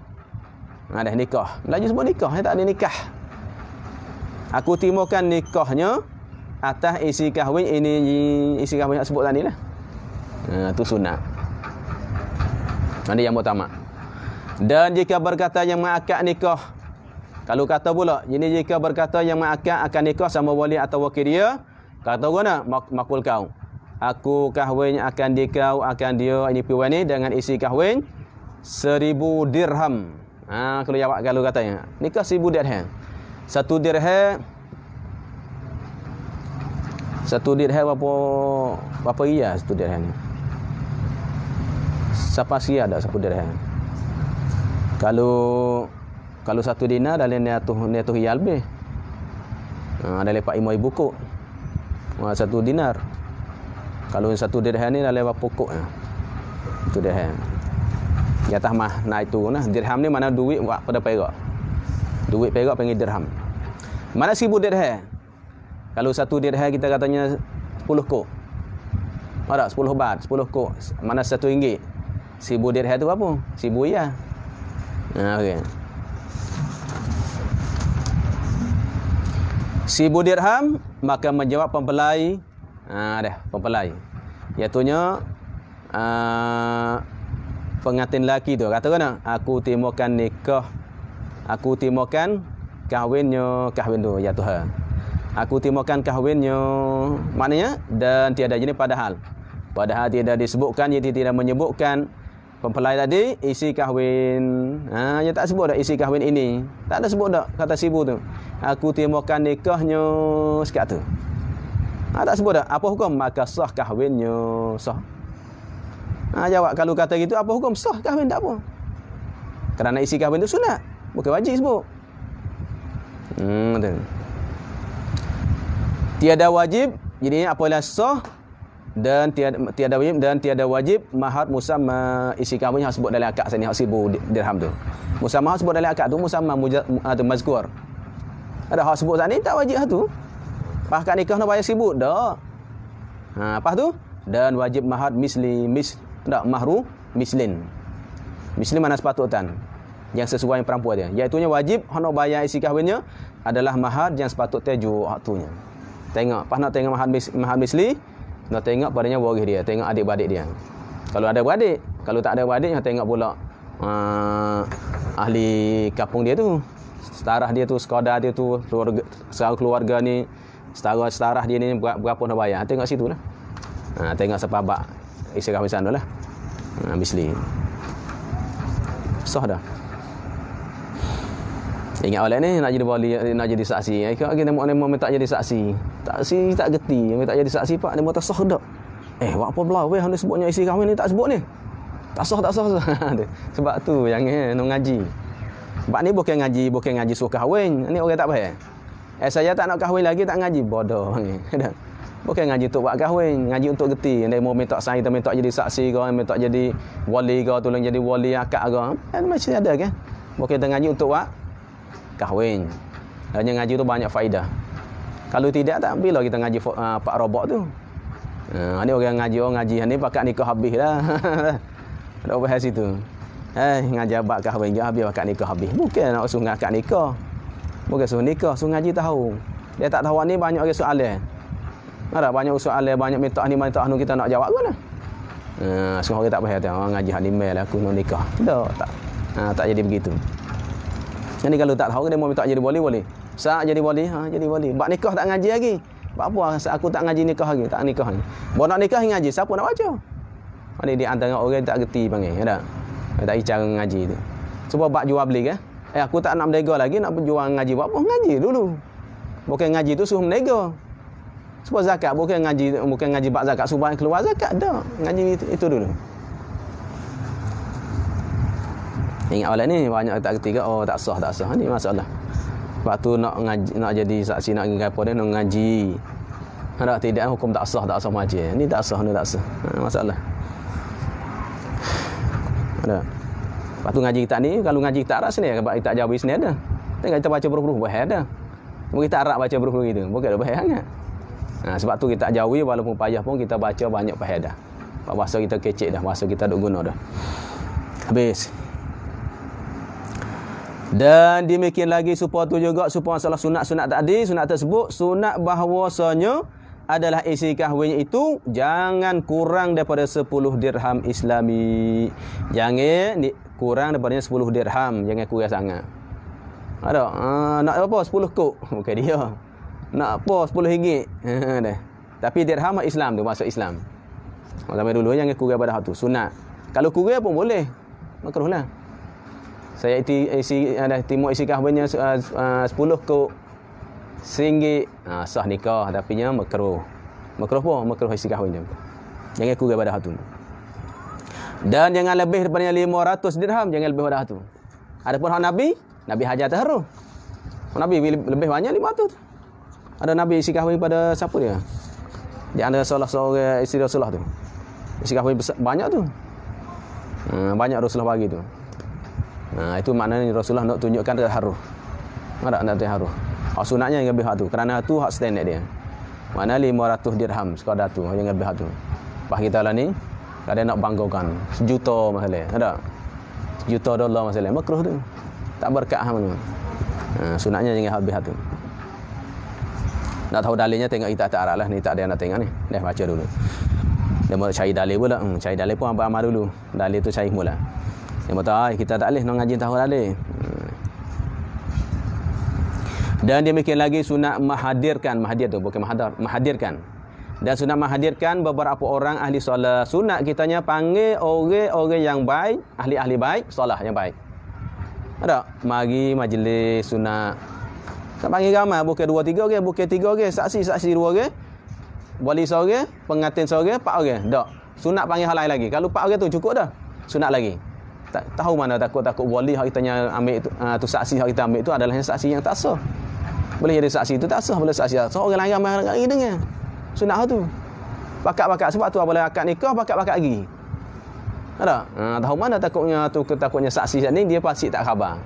Ada nikah. Melayu sebut nikah, tak ada nikah. Aku timurkan nikahnya atas isi kahwin ini isi kahwin yang sebut tadi lah. Tu sunat. Ini yang pertama. Dan jika berkata yang mengakad nikah, kalau kata pula, ini jika berkata yang mengakad akan nikah sama wali atau wakil dia, kata guna makul kau. Aku kahwin akan dikau akan dia ini piwan ni dengan isi kahwin 1,000 dirham. Kalau jawab kalau katanya nikah 1,000 dirham. Satu dirham berapa iya satu dirham ni? Siapa sih ada satu dirham? Kalau 1 dinar dalam niatuh riyal lebih. Ada lepak 5,000 kok. 1 dinar. Kalau 1 dirham ni dalam berapa kok? 1 dirham. Di atas mah naik tu nah. Dirham ni mana duit pada perak. Duit perak panggil dirham. Mana 1,000 dirham? Kalau 1 dirham kita katanya 10 kok. Ada 10 baht, 10 kok. Mana 1 ringgit? 1,000 dirham tu apa? 1,000 ya. Okey. 1,000 dirham maka menjawab pempelai. Dah, pempelai. Iaitunya pengantin lelaki tu kata kan, aku timukan nikah, aku timukan kahwinnya, kahwin tu ya Tuhan, aku timukan kahwinnya, maknanya dan tiada jenis padahal tidak disebutkan, jadi tidak menyebutkan mempelai tadi isi kahwin. Dia tak sebut dah isi kahwin ini, tak ada sebut dah kata sibu tu, aku timukan nikahnya sekat tu. Tak sebut dah apa hukum, maka sah kahwinnya, sah. Jawab kalau kata gitu apa hukum, sah kahwin tak apa, kerana isi kahwin tu sunat, bukan wajib sebut. Tiada wajib, jadi apabila sah dan tiada wajib mahar musamma, isi kahwin yang sebut dalam akad sini hak 1000 dirham tu. Musamma sebut dalam akad tu musamma atau mazkur. Ada hak sebut sini tak wajib tu. Pas akad nikah nak bayar 1000 dak. Lepas tu dan wajib mahar tak mahru mislin. Mislin mana sepatutan yang sesuai yang perempuan dia. Iaitu wajib hak nak bayar isi kahwinnya adalah mahar yang sepatutnya ju hak tunya. Tengok pas nak tengok mahar misli, nak tengok padanya waris dia, tengok adik-beradik dia. Kalau ada beradik, kalau tak ada beradik, tengok pula ahli kampung dia tu, setarah dia tu, sekadar dia tu, keluarga ni, setarah dia ni berapa nak bayar. Tengok situ lah. Tengok sepabak isi kahwin sana lah. Misli. Sah dah. Ingat oleh ni nak jadi wali, nak jadi saksi. Kita mau minta jadi saksi. Saksi tak geti, minta jadi saksi pak dia mau tak sah dak. Buat apa belah weh hang sebutnya isi kahwin ni tak sebut ni. Tak sah. Sebab tu jangan nak ngaji. Sebab ni bukan ngaji suruh kahwin. Ni orang tak faham. Saya tak nak kahwin lagi tak ngaji, bodoh ni. Bukan ngaji untuk buat kahwin, ngaji untuk geti. Dia mau minta saya, minta jadi saksi ke, minta jadi wali ke, tolong jadi wali akad ke. Masih ada kan? Bukan kita ngaji untuk buat kahwin. Hanya ngaji tu banyak faedah. Kalau tidak tak bila kita ngaji Pak Robok tu. Ni orang ngaji ni pakat nikah habis dah. Ada bahas situ. Ngaji abad kahwin je habis pakat nikah habis. Bukan nak suruh akad nikah. Bukan suruh nikah, suruh ngaji tahu. Dia tak tahu ni banyak orang soalan. Ada banyak soalan, banyak minta ni minta anu kita nak jawab kan. Semua orang tak faham tu. Ngaji hanimel aku nak nikah. Tak. Tak jadi begitu. Jadi kalau tak tahu dia mau minta jadi wali boleh. Sah jadi wali, jadi wali. Bak nikah tak ngaji lagi. Bak apa aku tak ngaji nikah lagi, tak nikah lagi. Bo nak nikah ngaji, siapa nak baca? Ada di antara orang tak gerti panggil, ada. Tak cara ngaji tu. Cuba bak jual beli ke? Aku tak nak menega lagi, nak jual ngaji buat apa? Ngaji dulu. Bukan ngaji tu suruh menega. Sebab zakat bukan ngaji bak zakat suruh keluar zakat dah. Ngaji itu dulu. Ingat awal ni banyak tak kerti ke, tak sah. Ni masalah. Sebab tu nak ngaji, nak jadi saksi, nak apa dia nak ngaji. Ada tidak hukum tak sah macam. Ni tak sah. Masalah. Ada. Lepas tu ngaji kita ni, kalau ngaji kita Arab sini, sebab kita Jawi sini ada. Tengok kita baca berhuruf bahaya ada. Mungkin kita Arab baca berhuruf gitu. Bukan ada bahaya sangat. Sebab tu kita Jawi walaupun payah pun kita baca banyak faedah. Bahasa kita kecek dah, bahasa kita duk guna dah. Habis. Dan demikian lagi supaya tu juga supaya masalah sunat tadi, sunat tersebut, sunat bahawasanya adalah isi kahwin itu jangan kurang daripada 10 dirham Islami. Jangan kurang daripada 10 dirham, jangan kurang sangat. Ada nak apa 10 kok bukan dia. Nak apa 10 ringgit. Dah. Tapi dirham Islam tu masuk Islam. Sampai dulu jangan kurang pada hak tu, sunat. Kalau kurang pun boleh. Makruhlah. Saya timur isi kahwinnya 10 kok RM1. Sah nikah tapi nya makruh. Makruh apa? Makruh isi kahwinnya. Jangan kurang pada hak tu. Dan jangan lebih daripada 500 dirham, jangan lebih pada hak tu. Adapun hak Nabi hajar taharruh. Nabi lebih banyak 500. Ada Nabi isi kahwin pada siapa dia? Di antara salah seorang isteri Rasulullah tu. Isi kahwin banyak tu. Banyak Rasulullah bagi tu. Itu maknanya Rasulullah nak tunjukkan taharruh. Nak taharruh. Hak sunatnya yang lebih hak tu. Kerana tu hak standard dia. Mana 500 dirham sekadar tu yang lebih hak tu. Pas kita lah ni kadang nak banggakan $1 masalah. Ada? $1 masalah. Makruh tu. Tak berkat mana. Sunatnya jangan habis hak tu. Nak tahu dalilnya tengok kita tak Arab lah ni, tak ada yang nak tengok ni. Dah baca dulu. Dia mau cari dalil pula. Cari dalil pun amal dulu. Dalil tu cari mula. Dia kata, kita tak boleh nak ngaji tahu dalil. Dan dia mikir lagi sunat menghadirkan, mahdir tu bukan mahadar, menghadirkan. Dan sunat menghadirkan beberapa orang ahli solat. Sunat kitanya panggil orang-orang yang baik, ahli-ahli baik, solat yang baik. Ada? Mari majlis sunat. Tak panggil ramai, bukan 2-3 orang, bukan 3 orang, saksi-saksi 2 orang. Wali seorang, pengantin seorang, 4 orang. Tak. Sunat panggil hal lain lagi. Kalau 4 orang tu cukup dah. Sunat lagi. Tak tahu mana takut-takut wali hak kitanya ambil tu saksi hak kita ambil tu adalah saksi yang tak sah. Boleh jadi saksi itu tak sah, boleh saksi tak sah. Orang lain ramai lagi dengar. Sunat tu. Bakat-bakat sebab tu apabila akad nikah bakat-bakat lagi. Ada? Tahu mana takutnya saksi ni dia pasti tak khabar.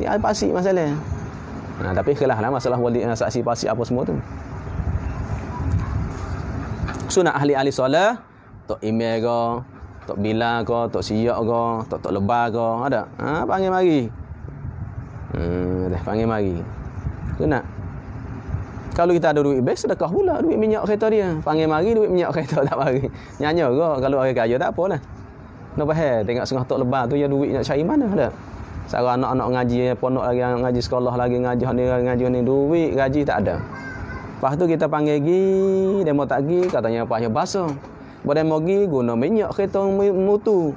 Dia pasti masalah. Tapi kelahlah masalah wali saksi pasti apa semua tu. Sunat ahli-ahli solat, tok email ke, tok bila ke, tok siyak ke, tok lebar ke, ada? Panggil mari. Dah panggil mari. Sunat. Kalau kita ada duit best, sedekah pula duit minyak kereta dia. Panggil mari duit minyak kereta tak mari. Nyanyi ke kalau orang kaya tak apalah. Nak faham tengok setengah tok lebar tu ya duit nak cari mana dah. Sekarang anak-anak ngaji pondok lagi, ngaji sekolah lagi, ngaji ni duit gaji tak ada. Lepas tu kita panggil gi, demo tak gi katanya payah basuh. Boleh mau gi guna minyak kereta mutu.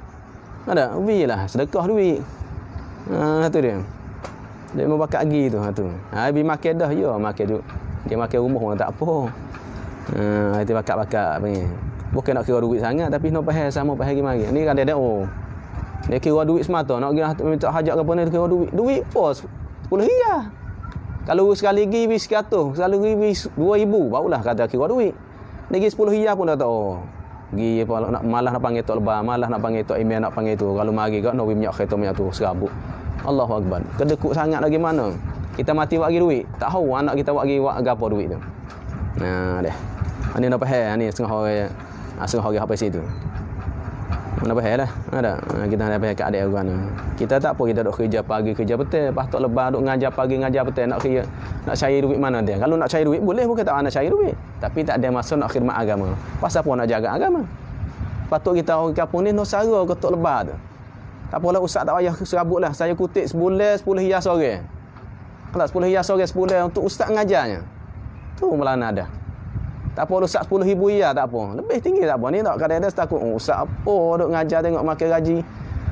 Ada, lah sedekah duit. Tu dia. Dia mau bakat gi tu tu. Habis makan dah ya, makan tu. Dia makan rumah pun tak apa. Itu bakat-bakat panggil. Bukan nak kira duit sangat tapi nak faham sama faham gi mari. Ni kan dia dia kira duit semata nak minta hajat ke apa ni kira duit. Duit pos 10 riyal. Kalau sekali gi bis 100, sekali gi bis 2000 barulah kata kira duit. Dia gi 10 riyal pun dah tahu. Gi apa nak malah nak panggil tok lebar, malah nak panggil tok email nak panggil tu. Kalau mari kau nak minyak kereta minyak tu serabut. Allahu akbar. Kedekut sangat lagi mana? Kita mati buat lagi duit. Tak tahu anak kita buat lagi buat gapo duit tu. Dah. Ini nak faham ni setengah orang apa situ. Mana faham lah. Ada. Kita nak faham keadaan orang ni. Kita tak apa kita duk kerja pagi kerja petang, lepas tu lebar duk ngajar pagi ngajar petang nak kerja. Nak cari duit mana dia? Kalau nak cari duit boleh bukan tak nak cari duit. Tapi tak ada masa nak khidmat agama. Pasal apa nak jaga agama? Patut kita orang kampung ni nak sara ketuk lebar tu. Tak apalah ustaz tak payah serabutlah. Saya kutip sebulan 10 riyal seorang. Kalau 10 riyal seorang sebulan untuk ustaz ngajarnya. Tu malah ada. Tak apa ustaz 10,000 riyal tak apa. Lebih tinggi tak apa. Ni tak kadang-kadang takut ustaz apa duk ngajar tengok makan gaji.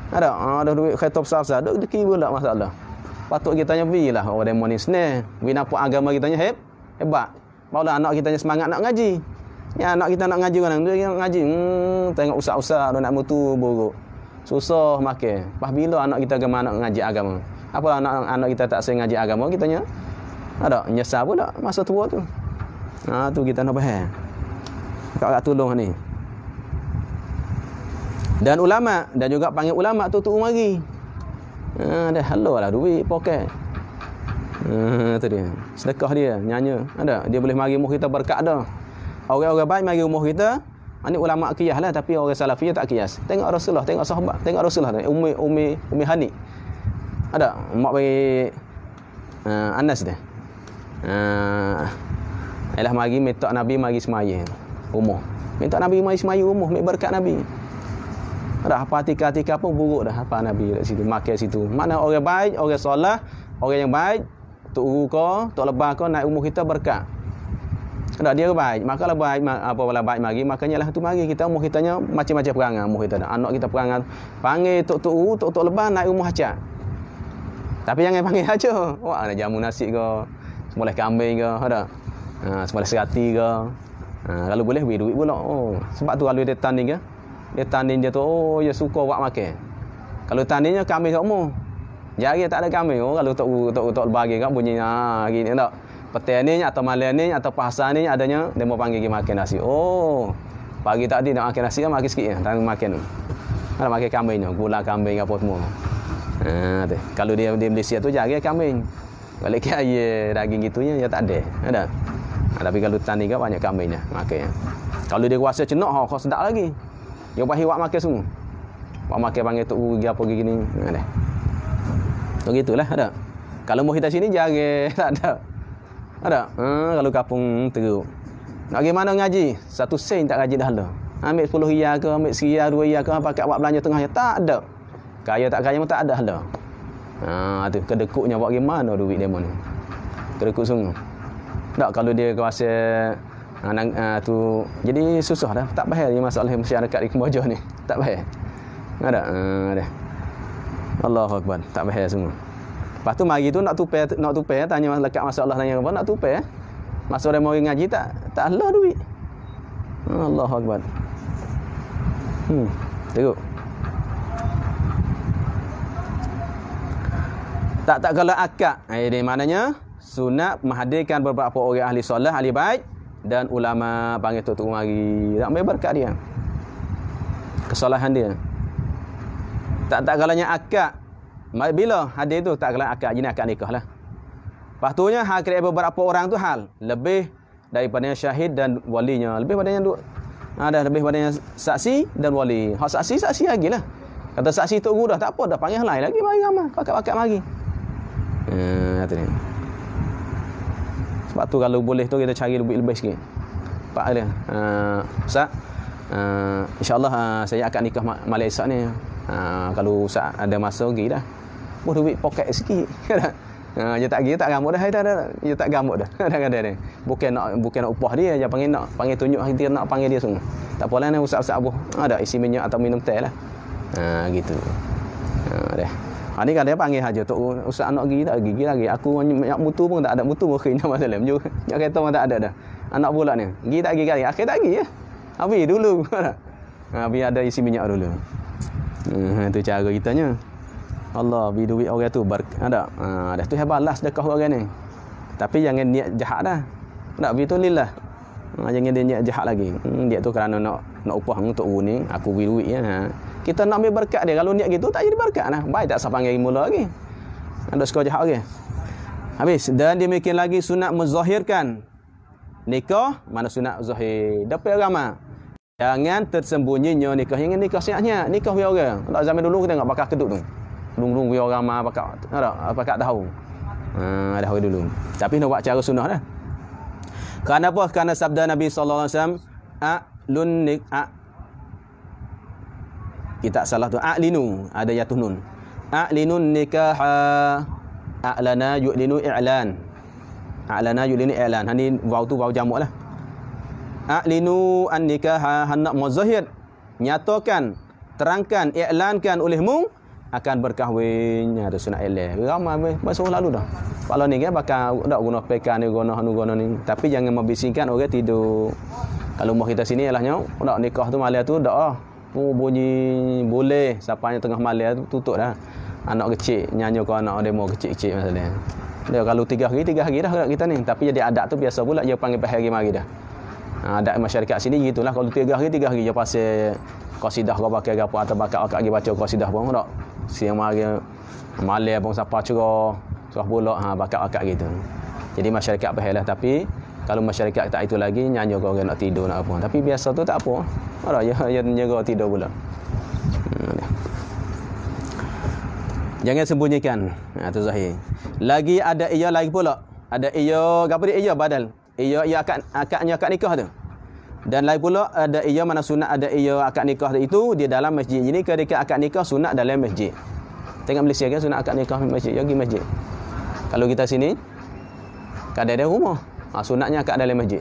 Ada duit kereta besar-besar. Duk kira pula masalah. Patut kita nyebilah orang demo ni senang. We nampak agama kita hebat. Barulah anak kita semangat nak ngaji. Ya anak kita nak ngaji kan dia nak ngaji. Tengok ustaz-ustaz nak mutu buruk. Susah makan. Pas bila anak kita nak ngaji agama? Apa anak kita tak sering ngaji agama kitanya? Ada nyesal pula masa tua tu. Tu kita nak faham. Kak tolong ni. Dan ulama dan juga panggil ulama tu mari. Dah halolah duit poket. Tu dia. Sedekah dia nyanyi. Ada dia boleh mari rumah kita berkat dah. Orang-orang baik mari rumah kita. Ini ulama qiyas lah tapi orang salafiyah tak qiyas. Tengok Rasulullah, tengok sahabat, tengok Rasulullah tu. Umi Hani. Ada mak bagi Anas dia. Ialah mari minta Nabi mari semaya rumah. Minta Nabi mari semaya rumah, ambil berkat Nabi. Dah apa tika-tika pun buruk dah apa Nabi kat situ, makan situ. Mana orang baik, orang solah, orang yang baik, tok guru kau, tok lebar kau naik rumah kita berkat. Dah dia baik, makalah baik apalah baik mari, makanya lah tu mari kita rumah kitanya macam-macam perangai rumah kita dah. Anak kita perangai panggil tok guru, tok lebar naik rumah hajat. Tapi jangan panggil aja. Wah, ada jamu nasi ke, sembelih kambing ke, ada. Sembelih serati ke. Kalau boleh beri duit pula. Sebab tu kalau dia tanding ke, dia tanding dia tu dia suka buat makan. Kalau tandingnya kambing semua. Jari tak ada kambing. Kalau tok bagi kan bunyi gini tak. Petang ni atau malam ni atau pasar ni adanya dia mau panggil pergi makan nasi. Pagi tadi nak makan nasi kan makan sikit je, tak makan tu. Ada makan kambingnya, gula kambing apa semua. Kalau dia Malaysia tu jari kambing. Balik ke air daging gitunya dia tak ada. Tapi kalau tanding kan banyak kambingnya makan. Kalau dia kuasa cenak kau sedap lagi. Dia bahi buat makan semua. Buat makan panggil tok pergi apa gini. Ada. Begitulah ada. Kalau mau kita sini jari tak ada. Ada. Kalau kampung teruk. Nak pergi mana ngaji? 1 sen tak gaji dah lah. Ambil 10 riyal ke, ambil RM1, RM2 ke, pakai buat belanja tengah ya. Tak ada. Kaya tak kaya pun tak ada dah. Tu kedekuknya buat gimana duit demo ni. Kedekuk sungguh. Tak kalau dia kuasa tu jadi susah dah. Tak faham ni masalah masyarakat di Kemboja ni. Tak faham. Ada. Dah. Allahu akbar. Tak faham semua. Lepas tu mari tu nak tupai tanya lekat masalah tanya apa nak tupai. Masa dia mau ngaji tak ada duit. Allahu akbar. Tengok. Tak kalau akad. Ini maknanya sunat menghadirkan beberapa orang ahli solat, ahli bait dan ulama panggil tok mari. Tak ambil berkat dia. Kesalahan dia. Tak kalanya akad. Bila hadir tu tak kalah akad jenis akad nikah lah. Lepas tu nya hal kira beberapa orang tu hal lebih daripada syahid dan walinya, lebih daripada yang ada lebih daripada saksi dan wali. Hak saksi lagi lah. Kata saksi tok guru dah tak apa dah panggil lain lagi mari ramai pakat mari. Tu ni. Sebab tu kalau boleh tu kita cari lebih sikit. Pak dia. Ustaz. InsyaAllah saya akan nikah malam esok ni. Kalau Ustaz ada masa pergi dah. Duit poket sikit. Dia tak pergi tak gamuk dah. Dia tak gamuk dah. Kadang-kadang ni. Bukan nak upah dia, dia panggil tunjuk dia nak panggil dia semua. Tak apalah ni Ustaz Abu. Ada isi minyak atau minum teh lah. Gitu. Dah. Ni kan dia panggil saja tok Ustaz nak pergi tak pergi lagi. Aku nak mutu pun tak ada mutu mungkin masalah. Nak kereta pun tak ada dah. Anak pula ni. Pergi tak pergi kali. Akhir tak pergi ya. Habis dulu. Habis ada isi minyak dulu. Itu cara kitanya. Allah beri duit orang tu ada. Dah tu balas sedekah orang ni. Tapi jangan niat jahat dah. Tak begitu lillah. Jangan dia niat jahat lagi. Dia tu kerana nak upah untuk ni, aku beri duit ya. Kita nak ambil berkat dia. Kalau niat gitu tak jadi berkat lah. Baik tak sampai panggil mula lagi. Ada skor jahat lagi. Habis. Dan demikian lagi sunat menzahirkan nikah. Mana sunat zahir? Dapat agama. Jangan tersembunyinya nikah. Jangan nikah siapnya. Nikah biar orang. Tak zaman dulu kita tengok bakal keduk tu. Dulu biar orang mah bakal tahu. Tahu dulu. Tapi nak buat cara sunnah dah. Kerana apa? Kerana sabda Nabi sallallahu alaihi wasallam kita salah tu a'linu ada yatuh nun. A'linun nikah a'lana yu'linu i'lan. A'lana yu'linu i'lan. Ni waw tu waw jamak lah. A'linu an-nikah hendak muzahir, nyatakan, terangkan, i'lankan olehmu akan berkahwin. Ada sunat i'lan. Ramai masa lalu dah. Kalau ni kan bakal dak guna pekan ni guna ni. Tapi jangan membisikkan orang tidur. Kalau rumah kita sini ialah nak nikah tu malam tu dak bunyi boleh siapanya tengah malam tu tutup dah. Anak kecil nyanyi ke anak demo kecil-kecil masalah. Dia kalau 3 hari dah kita ni. Tapi jadi adat tu biasa pula dia panggil hari mari dah. Adat masyarakat sini gitulah kalau 3 hari dia pasal qasidah kau pakai apa atau bakal akak baca qasidah pun tak. Siang mari malam pun siapa curah pula bakal akak gitu. Jadi masyarakat pahalah tapi kalau masyarakat tak itu lagi nyanyi kau orang nak tidur nak apa. Tapi biasa tu tak apa. Ada ya jaga tidur pula. Jangan sembunyikan. Itu zahir. Lagi ada ia lagi pula. Ada ia apa dia ia badal. Ia akadnya akad nikah tu. Dan lagi pula ada ia mana sunat ada ia akad nikah itu di dalam masjid. Ini ketika akad nikah sunat dalam masjid. Tengok Malaysia kan sunat akad nikah masjid, pergi masjid. Kalau kita sini kadang-kadang rumah. Sunatnya akad dalam masjid.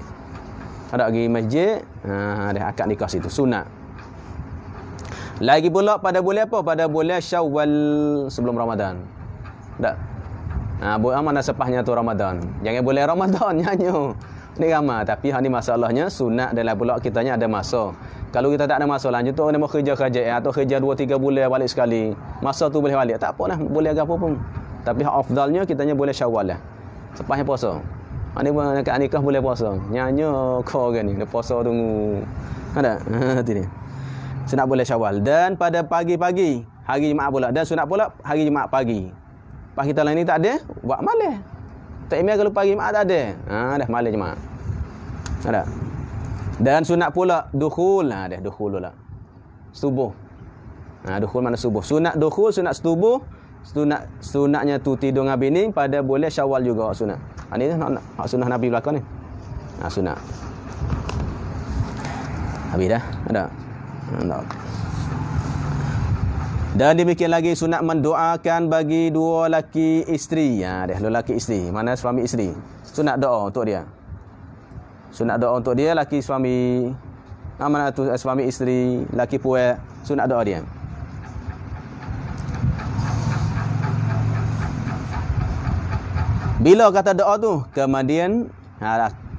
Ada pergi masjid, ada akad nikah situ, sunat. Lagi pula pada bulan apa? Pada bulan Syawal sebelum Ramadan. Tak. Buat mana sepahnya tu Ramadan. Jangan bulan Ramadan nyanyi. Ni ramai tapi ni masalahnya sunat dalam pula kitanya ada masa. Kalau kita tak ada masa lanjut tu orang mau kerja atau kerja 2-3 bulan balik sekali. Masa tu boleh balik. Tak apalah, boleh apa pun. Tapi afdalnya kitanya boleh Syawal lah. Sepahnya puasa. Ni pun akad nikah boleh puasa. Nyanyi kau kan ni, puasa tunggu. Ada? Hati ni. Sunat boleh Syawal dan pada pagi-pagi hari Jumaat pula dan sunat pula hari Jumaat pagi. Pas kita lain ni tak ada, buat malam. Tak imam kalau pagi Jumaat tak ada. Dah malam Jumaat. Ada. Dan sunat pula dukhul. Dah dukhul pula. Subuh. Dukhul mana subuh. Sunat dukhul, sunat subuh. Sunatnya tu tidur dengan bini pada boleh Syawal juga sunat. Ini nak sunat Nabi belakang ni. Sunat. Habis dah. Ada. Dan demikian lagi sunat mendoakan bagi dua laki isteri. Dia dua laki isteri. Mana suami isteri? Sunat doa untuk dia. Sunat doa untuk dia laki suami. Mana tu suami isteri, laki puak, sunat doa dia. Bila kata doa tu, kemudian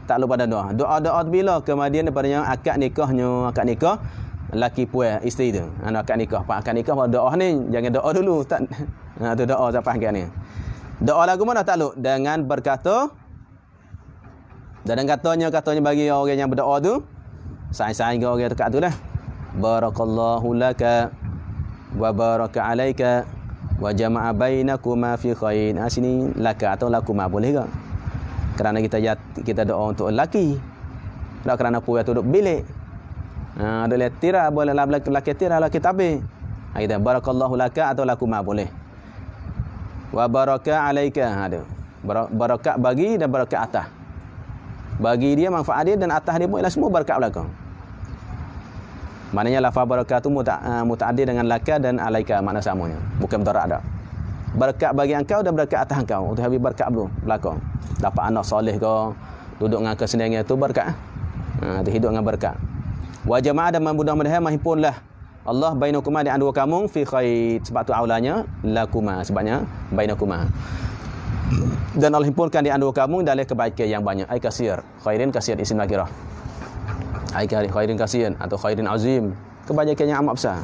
tak lupa pada doa. Doa-doa bila kemudian daripadanya akad nikah laki puak isteri tu. Akad nikah, pak akad nikah doa ni jangan doa dulu tak. Tu doa siapa akad ni. Doa lagu mana takluk dengan berkata dan katanya bagi orang yang berdoa tu saing-saing ke orang dekat tu lah. Barakallahu laka wa baraka alaika wa jama'a bainakuma fi khair. Sini laka atau lakuma boleh ke? Kerana kita doa untuk lelaki. Tak kerana puan tu duduk bilik. Ada letira boleh lelaki tira lelaki tabih. Kita barakallahu laka atau lakuma boleh. Wa baraka alaika ada. Barakat bagi dan barakat atas. Bagi dia manfaat dia dan atas dia pun ialah semua berkat belakang. Maknanya lafaz barakat tu muta'addi dengan laka dan alaika makna samanya. Bukan mudarat dak. Berkat bagi engkau dan berkat atas engkau. Untuk habis berkat belakang. Dapat anak soleh ke, duduk dengan kesenangan tu berkat. Tu hidup dengan berkat. Wa jama'a dan mudah-mudahan mahimpunlah Allah bainakuma di antara kamu fi khair. Sebab tu aulanya lakuma sebabnya bainakuma. Dan Allah himpunkan di antara kamu dalam kebaikan yang banyak. Ai kasir, khairin kasir isim nakirah. Ai khairin kasir atau khairin azim, kebaikan yang amat besar.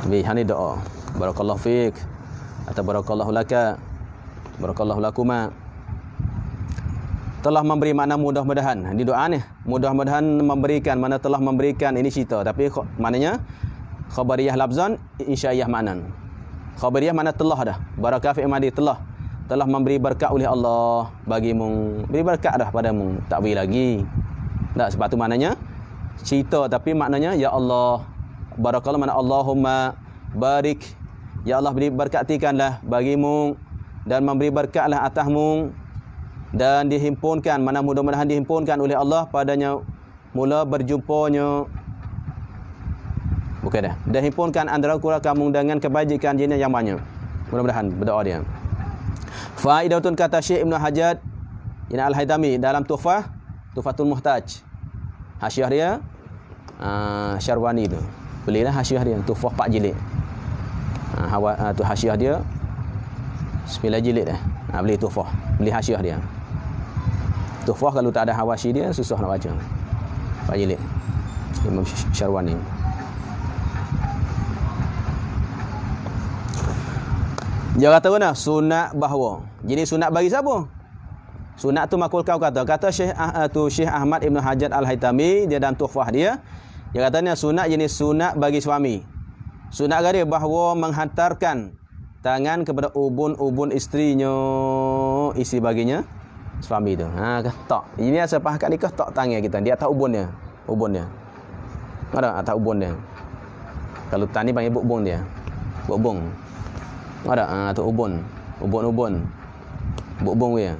Bi hani doa. Barakallahu fik atau barakallahu laka. Barakallahu lakuma. Telah memberi makna mudah-mudahan. Di doa ni mudah-mudahan memberikan, mana telah memberikan ini cerita tapi maknanya khabariyah lafzan insya'iyah maknan. Khabariyah mana telah dah. Barakah fi madi telah memberi berkat oleh Allah bagimu. Beri berkat dah padamu. Tak beri lagi. Tak, sebab tu maknanya cerita tapi maknanya ya Allah. Barakallah mana Allahumma barik. Ya Allah beri berkatikanlah bagimu dan memberi berkatlah atasmu dan dihimpunkan mana mudah-mudahan dihimpunkan oleh Allah padanya mula berjumpanya. Bukan dah. Dan himpunkan antara kamu dengan kebajikan jenis yang banyak. Mudah-mudahan berdoa dia. Faidatun kata Syekh Ibn Hajar Ibn Al-Haythami dalam Tuhfatul Muhtaj. Hasyiah dia Syarwani tu. Belilah hasyiah dia Tuhfah 4 jilid. Tu hasyiah dia 9 jilid dah. Beli Tuhfah, beli hasyiah dia. Tuhfah kalau tak ada hawashi dia susah nak baca. 4 jilid. Imam Syarwani. Dia kata mana? Sunat bahawa. Jadi sunat bagi siapa? Sunat tu makul kau kata Syekh Ahmad Ibn Hajar Al-Haythami dia dalam Tuhfah dia katanya sunat jenis sunat bagi suami. Sunat dia bahawa menghantarkan tangan kepada ubun-ubun isterinya, isi baginya suami tu. Tak. Ini asal akad nikah tak tangan kita di atas ubunnya. Ada atas ubun dia. Kalau tani panggil bukbung dia. Bukbung. Ada tu ubun. Bukbung dia.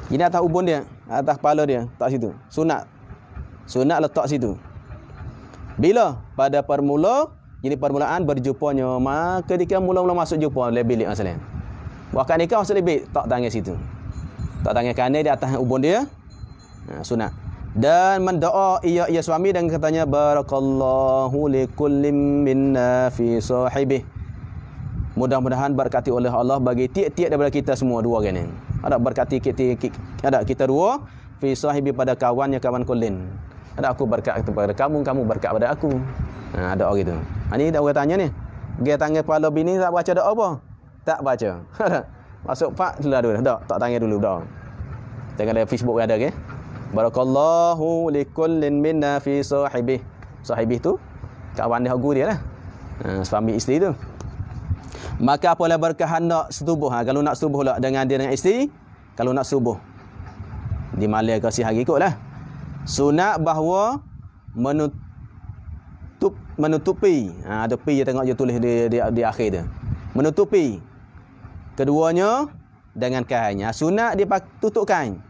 Ini atas ubun dia, atas kepala dia, tak situ. Sunat letak situ. Bila pada permulaan berjumpanya, maka ketika mula-mula masuk jumpa lebih bilik masalah. Waktu nikah masuk lebih tak tangan situ. Tak tangan kanan di atas ubun dia. Sunat. Dan mendoa ia suami dan katanya barakallahu likullim minna fi sahibi. Mudah-mudahan berkati oleh Allah bagi tiap-tiap daripada kita semua dua orang ni. Ada berkati kita dua fi sahibi pada kawannya kawan kullin. Ada aku berkat kepada kamu berkat pada aku. Ada orang gitu. Ini dah orang tanya ni. Dia tangan kepala bini tak baca doa apa? Tak baca. Masuk pak dulu dah. Tak tangan dulu dah. Tengok dalam Facebook ada ke? Barakallahu likullin minna fi sahibi. Sahibi tu kawan dia guru dia lah. Suami isteri tu. Maka apalah berkah nak setubuh. Kalau nak setubuh lah dengan dia dengan isteri, kalau nak setubuh di malam ke siang hari ikutlah. Sunat bahawa menutupi. Ada pi dia tengok je tulis di akhir dia. Menutupi keduanya dengan kain. Sunat dia tutup kain.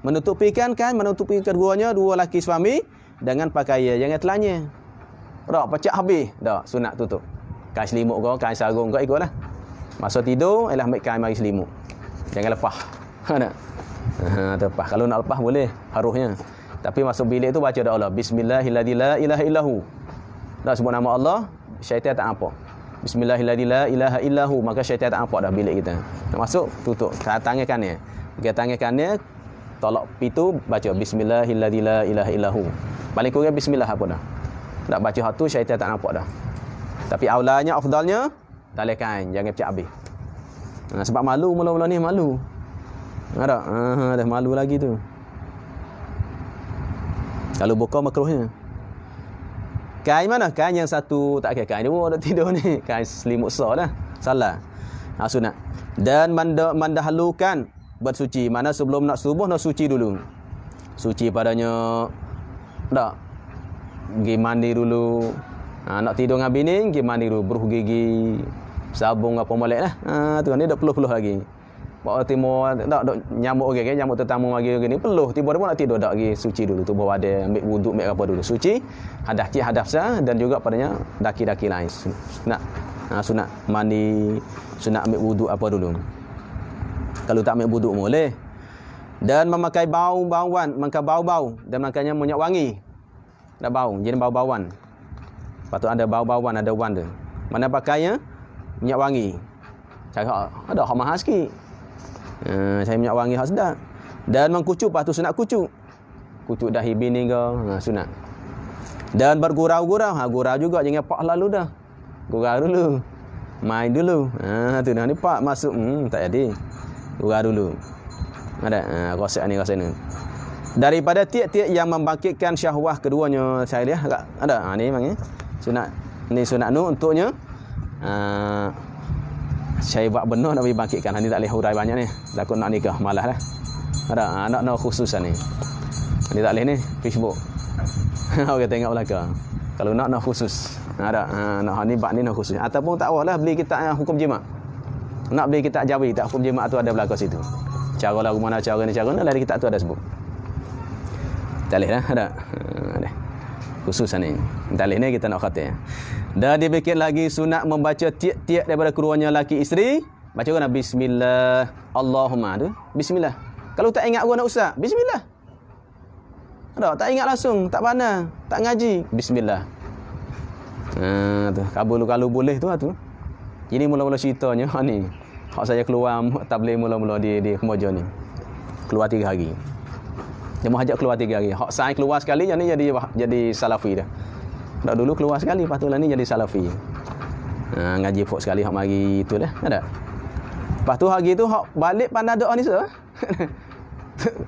Menutupi keduanya dua laki suami dengan pakaian jangan telanya. Dak pecah habis. Dak sunat tutup. Kain selimut kau, kain sarung kau ikutlah. Masa tidur ialah ambil kain mari selimut. Jangan lepas. Ada. Lepas. Kalau nak lepas boleh harusnya. Tapi masuk bilik tu baca doa Allah. Bismillahirrahmanirrahim. Dah sebut nama Allah, syaitan tak nampak. Bismillahirrahmanirrahim. Maka syaitan tak nampak dah bilik kita. Nak masuk tutup tangan kanan. Ke tangan kanan tolak pintu baca Bismillahirrahmanirrahim. Paling kurang bismillah apa dah. Nak baca hak tu syaitan tak nampak dah. Tapi aulanya afdalnya tali kain jangan pecah habis. Sebab malu mula-mula ni malu. Ada dah malu lagi tu. Kalau buka makruhnya. Kain mana? Kain yang satu tak kira kain dua dah tidur ni. Kain selimut besar dah. Salah. Sunat. Dan mendahulukan bersuci. Mana sebelum nak subuh nak suci dulu. Suci padanya tak. Pergi mandi dulu. Nak tidur dengan bini, pergi mandi dulu. Beruh gigi, sabung apa molek lah. Tu ni dah peluh-peluh lagi. Bawa timur tak nyamuk okey nyamuk tetamu lagi gini peluh tiba-tiba nak tidur tak lagi suci dulu tubuh badan ambil wuduk ambil apa dulu suci hadaf sah dan juga padanya daki-daki lain sunat sunat mandi sunat ambil wuduk apa dulu kalau tak ambil wuduk boleh dan memakai bau-bauan memakai bau-bau dan makanya minyak wangi dah bau jadi bau-bauan patut ada bau-bauan ada wan tu mana pakainya minyak wangi cara ada hak mahal sikit. Saya minyak wangi hak sedap. Dan mengkucuk lepas tu sunat kucuk. Kucuk dahi bini ke, sunat. Dan bergurau-gurau, gurau juga jangan pak lalu dah. Gurau dulu. Main dulu. Tu dah ni pak masuk tak jadi. Gurau dulu. Ada rosak ni. Daripada tiap-tiap yang membangkitkan syahwah keduanya saya lihat ada. Ni memang sunat. Ni sunat nu untuknya saya buat benar nak bangkitkan. Ni tak boleh hurai banyak ni. Takut nak nikah malah lah. Ada anak khususan ni. Ni tak boleh ni Facebook. Orang tengok belakang. Kalau nak khusus. Ada nak ni bab ni nak khusus. Ataupun tak apalah beli kitab hukum jima'. Nak beli kitab jawi tak hukum jima' tu ada belakang situ. Cara lagu mana cara ni dari kitab tu ada sebut. Tak boleh lah ada. Khususan ni. Tak boleh ni kita nak kata. Dan dibikin lagi sunat membaca tiap-tiap daripada keduanya laki isteri. Baca kan bismillah Allahumma tu. Bismillah. Kalau tak ingat gua nak usah, bismillah. Ada tak ingat langsung, tak pandai, tak ngaji, bismillah. Tu kalau boleh tu tu. Ini mula-mula ceritanya ni. Hak saya keluar tabligh mula-mula di Kemoja ni. Keluar 3 hari. Dia mau ajak keluar 3 hari. Hak saya keluar sekali jadi salafi dah. Dak dulu keluar sekali, lepas tu lah ni jadi salafi. Ngaji fok sekali hak mari tu dah. Ada. Lepas tu hari tu hak balik pandai doa ni sah.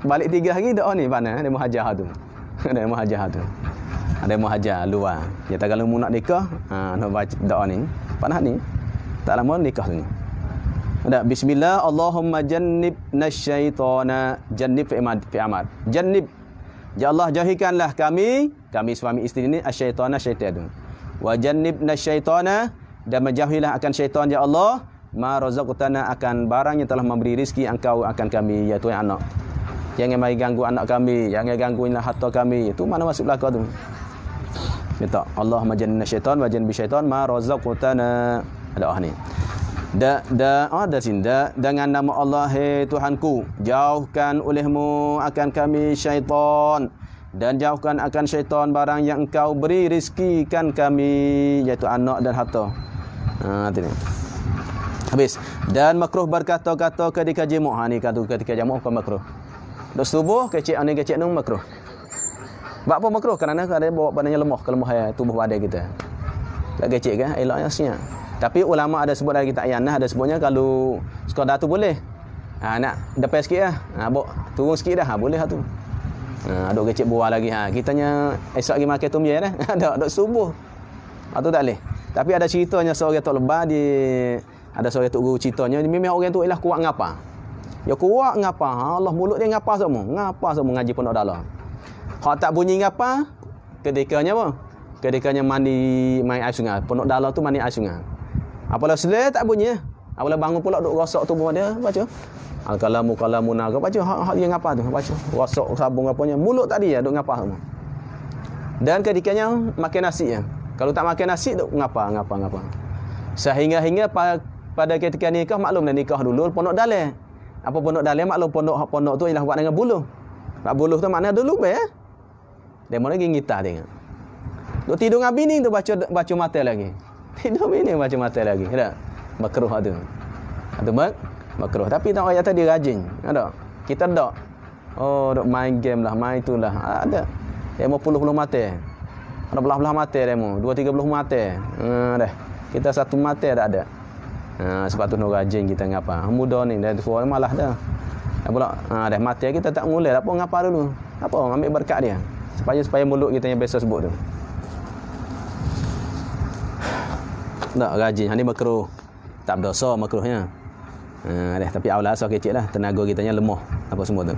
Balik 3 hari doa ni pandai dia muhajah tu. Ada muhajah tu. Ada muhajah luar. Dia tak kalau mu nak nikah, nak baca doa ni. Pandai ni. Tak lama nikah tu ni. Ada bismillah Allahumma jannibna syaitana jannib fi amad. Jannib ya Allah jauhikanlah kami suami isteri ni asyaitana syaitan tu. Wa jannibna syaitana dan menjauhilah akan syaitan ya Allah ma razaqtana akan barang yang telah memberi rezeki engkau akan kami iaitu anak. Jangan mari ganggu anak kami, jangan gangguinlah harta kami. Itu mana masuk belaka tu. Minta Allahumma jannibna syaitan wa jannib syaitan ma razaqtana. Ada ni. Ada sini dengan nama Allah hai Tuhanku jauhkan olehmu akan kami syaitan dan jauhkan akan syaitan barang yang engkau beri rezekikan kami iaitu anak dan harta. Tu ni. Habis. Dan makruh berkata-kata ketika jemu'. Ni kata ketika jemu' bukan makruh. Dok subuh kecik ni kecik ni makruh. Sebab apa makruh? Kerana ada bawa badannya lemah, kelemahan tubuh badan kita. Tak kecik kan? Eloknya senyap. Tapi ulama ada sebut lagi tak yanah ada sebutnya kalau sekadar tu boleh. Nak depan sikit lah. Turun sikit dah. Boleh lah tu. Duk kecik buah lagi. Kitanya esok lagi makan tu biar dah. Duk subuh. Tu tak boleh. Tapi ada ceritanya seorang tok lebah ada seorang tok guru ceritanya memang orang tu ialah kuat ngapa. Ya kuat ngapa. Allah mulut dia ngapa semua. Ngapa semua ngaji pondok dalam. Hak tak bunyi ngapa ketikanya apa? Ketikanya mandi main air sungai. Pondok dalam tu mandi air sungai. Apalah selai tak bunyi. Apalah bangun pula duk rosak tubuh dia baca. Al-kalamu naga baca hak dia ngapa tu baca. Rosak sabung apanya mulut tadi ya duk ngapa semua. Dan ketikanya makan nasi ya. Kalau tak makan nasi tu ngapa. Sehingga pada ketika nikah maklumlah nikah dulu pondok dalil. Apa pondok dalil maklum pondok tu ialah buat dengan buluh. Buat buluh tu makna dulu be. Dia mau lagi ngitah tengok. Duk tidur dengan bini tu baca mata lagi. Tidur bini baca mata lagi. Tak? Makruh tu. Itu makruh. Tapi tak ayat tadi rajin. Ada. Kita tak. Oh, duk main game lah, main itulah. Ada. Dia mau puluh mata. Ada belah-belah mata dia mau. 2-3 mata. Dah. Kita satu mata tak ada. Sebab tu nak rajin kita ngapa. Muda ni dah tua malah dah. Pula dah mata kita tak mulai apa ngapa dulu. Apa ambil berkat dia. Supaya mulut kita yang biasa sebut tu. Tak rajin. Ini makruh. Tak berdosa makruhnya. Tapi awal asal kecil lah. Tenaga kitanya lemah. Apa semua tu.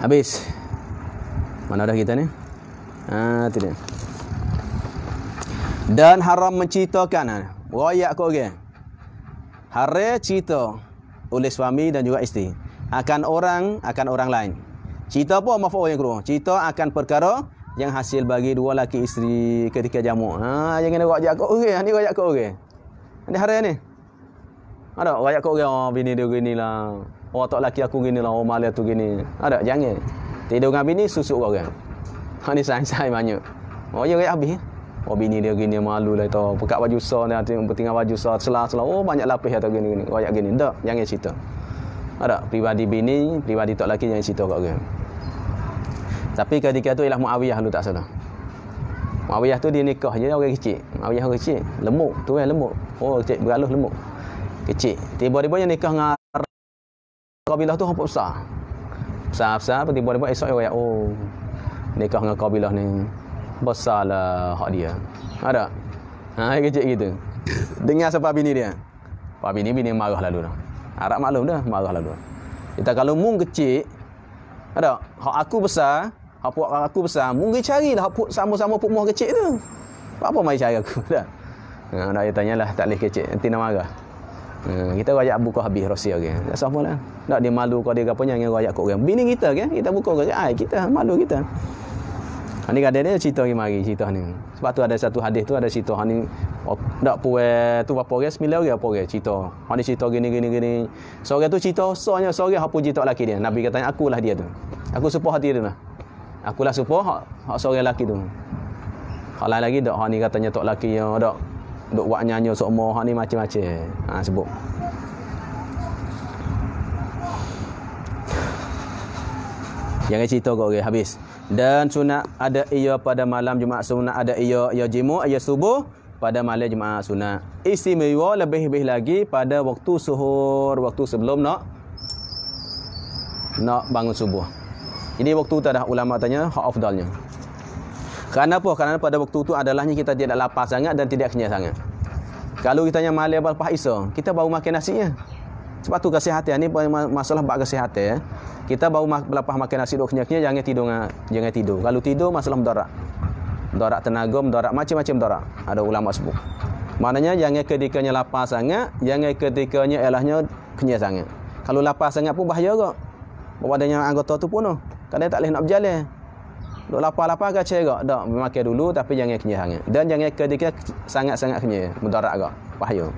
Habis. Mana dah kita ni? Tu dia. Dan haram menceritakan. Royak kau orang. Haram cerita oleh suami dan juga isteri. Akan orang lain. Cerita apa maf'ul yang keluar? Cerita akan perkara yang hasil bagi dua laki isteri ketika jamu. Jangan royak kau orang. Ni royak kau orang. Ni haram ni. Ada royak kau orang. Bini dia gini lah. Oh tak laki aku gini lah. Oh malah tu gini. Ada jangan. Tidur dengan bini susuk kau orang. Ni sayang banyak. Oh ya royak habis. Oh bini dia gini malu lah tu. Pekat baju sah ni bertinggal baju sah selah-selah. Oh banyak lapis atau gini. Royak gini. Tak, jangan cerita. Ada pribadi bini, pribadi tok laki jangan cerita kat orang. Tapi ketika tu ialah Muawiyah lu tak salah. Muawiyah tu dia nikah je orang kecil. Muawiyah orang kecil, lemuk tu kan lemuk. Oh kecil beralus lemuk. Kecil. Tiba-tiba dia nikah dengan kabilah tu hangpa besar. Besar tiba-tiba esok dia oh nikah dengan kabilah ni besarlah hak dia. Ada. Kecil gitu. Dengar siapa bini dia. Pak bini marah lalu dah. Arab maklum dah, marah lalu. Kita kalau mung kecil ada hak aku besar, hak aku besar, mungkin carilah hak sama-sama puk muah kecil tu. Apa mai cari aku dah. Nak dia tanyalah tak leh kecil, nanti nak marah. Kita royak buka habis rahsia ke. Tak sapalah. Nak dia malu kau dia gapo jangan royak kau orang. Bini kita kan, kita buka ke kita malu kita. Ni kadang dia cerita mari cerita ni. Sebab tu ada satu hadis tu ada cerita ni dak puas tu apa orang 9 orang apa orang cerita. Ni cerita gini. Seorang tu cerita soalnya seorang hak puji tok laki dia. Nabi katanya akulah dia tu. Aku sepuh hati dia tu. Akulah sepuh hak seorang laki tu. Hak lain lagi dak hak ni katanya tok laki yang dak duk buat nyanyi semua hak ni macam-macam. Sebut. Jangan cerita kau orang habis. Dan sunat ada ia pada malam Jumaat sunat ada ia jimu ia subuh pada malam Jumaat sunat. Istimewa lebih-lebih lagi pada waktu suhur, waktu sebelum nak bangun subuh. Jadi waktu tu dah ulama tanya hak afdalnya. Kerana apa? Kerana pada waktu tu adalahnya kita tidak lapar sangat dan tidak kenyang sangat. Kalau kita tanya malam lepas Isya, kita baru makan nasinya. Sebab tu kesihatan ni masalah bab kesihatan. Kita baru lepas makan nasi duk kenyang-kenyang jangan tidur. Kalau tidur masalah mudarat. Mudarat tenaga, mudarat macam-macam mudarat. Ada ulama sebut. Maknanya jangan ketikanya lapar sangat, jangan ketikanya elahnya kenyang sangat. Kalau lapar sangat pun bahaya kok. Badannya anggota tu pun kadang tak boleh nak berjalan. Duk lapar-lapar kacau kok. Tak makan dulu tapi jangan kenyang sangat. Dan jangan ketika sangat-sangat kenyang, mudarat kok. Bahaya.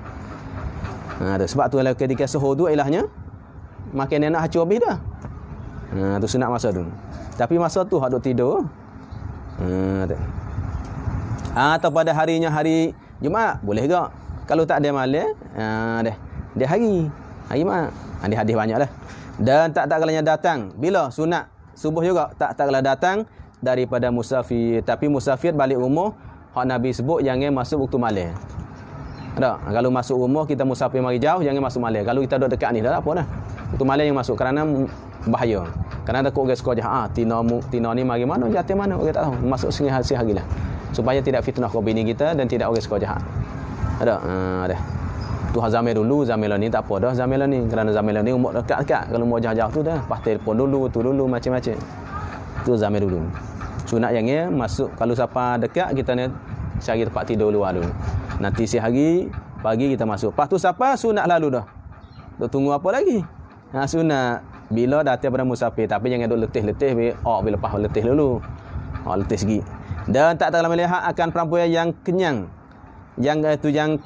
Sebab tu kalau ketika suhur tu elahnya makan enak hacu habis dah. Tu sunat masa tu. Tapi masa tu hak duk tidur. Atau pada harinya hari Jumaat boleh ke? Kalau tak ada malam, dia hari mak. Ada hadis banyaklah. Dan tak kalanya datang. Bila sunat subuh juga tak kalah datang daripada musafir. Tapi musafir balik rumah hak Nabi sebut jangan masuk waktu malam. Ada. Kalau masuk rumah kita musafir mari jauh jangan masuk malam. Kalau kita duduk dekat ni dah apa dah. Waktu malam yang masuk kerana bahaya. Kerana takut orang sekolah tina ni mari mana jatuh mana orang tak tahu. Masuk sehari harilah. Supaya tidak fitnah kau bini kita dan tidak orang sekolah jahat. Ada. Tu zaman dulu, zaman ni tak apa dah zaman ni. Kerana zaman ni umur dekat-dekat. Kalau mau jauh-jauh tu dah pas telefon dulu, tu dulu macam-macam. Tu zaman dulu. Sunat yang masuk kalau siapa dekat kita ni cari tempat tidur luar dulu. Nanti sehari pagi kita masuk. Lepas tu siapa sunat lalu dah. Duk tunggu apa lagi? Sunat bila datang pada musafir, tapi jangan duk letih-letih bila lepas letih dulu. Letih sikit. Dan tak terlalu melihat akan perempuan yang kenyang. Yang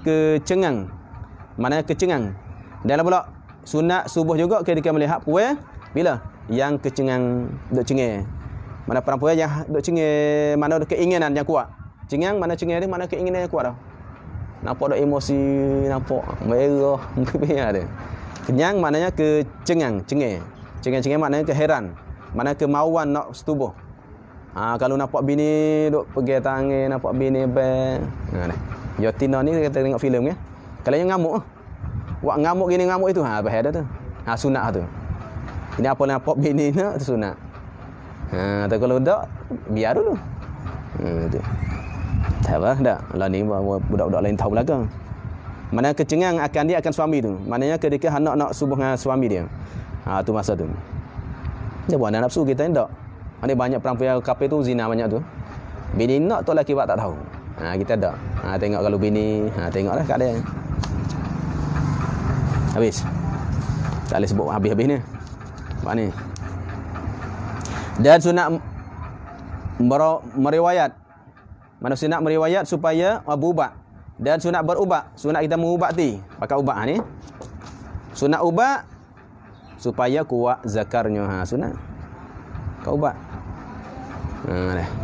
kecengang. Mana kecengang. Dan pula sunat subuh juga ketika melihat puan bila yang kecengang duk cengeng. Mana perempuan yang duk cengeng, mana ada keinginan yang kuat. Cengang mana cengeng dia, mana keinginan yang kuat dah. Nampak ada emosi, nampak merah, mungkin ada. Kenyang maknanya kecengang, cengeng. Cengeng-cengeng maknanya keheran. Mana kemauan nak setubuh. Kalau nampak bini duk pergi tangan, nampak bini yo tina ni kita tengok filem ya. Kalau yang ngamuk, buat ngamuk gini ngamuk itu bahaya dah tu. Sunat tu. Ini apa nampak bini nak tu sunat. Tapi kalau tak biar dulu. Tu. Tak apa dah. Lah ni budak-budak lain tahu belakang. Mana kecengang akan dia akan suami tu. Maknanya ketika anak nak subuh dengan suami dia. Tu masa tu. Dia buat nafsu kita tak. Ada banyak perempuan kafir tu zina banyak tu. Bini nak tu lelaki buat tak tahu. Kita tak. Tengok kalau bini, tengoklah keadaan. Habis. Tak boleh sebut habis-habis ni. Buat ni. Dan sunat meriwayat. Mana sunat meriwayat supaya berubat. Dan sunat berubat. Sunat kita mengubati. Pakai ubat ni. Sunat ubat supaya kuat zakarnya. Sunat. Pakai ubat.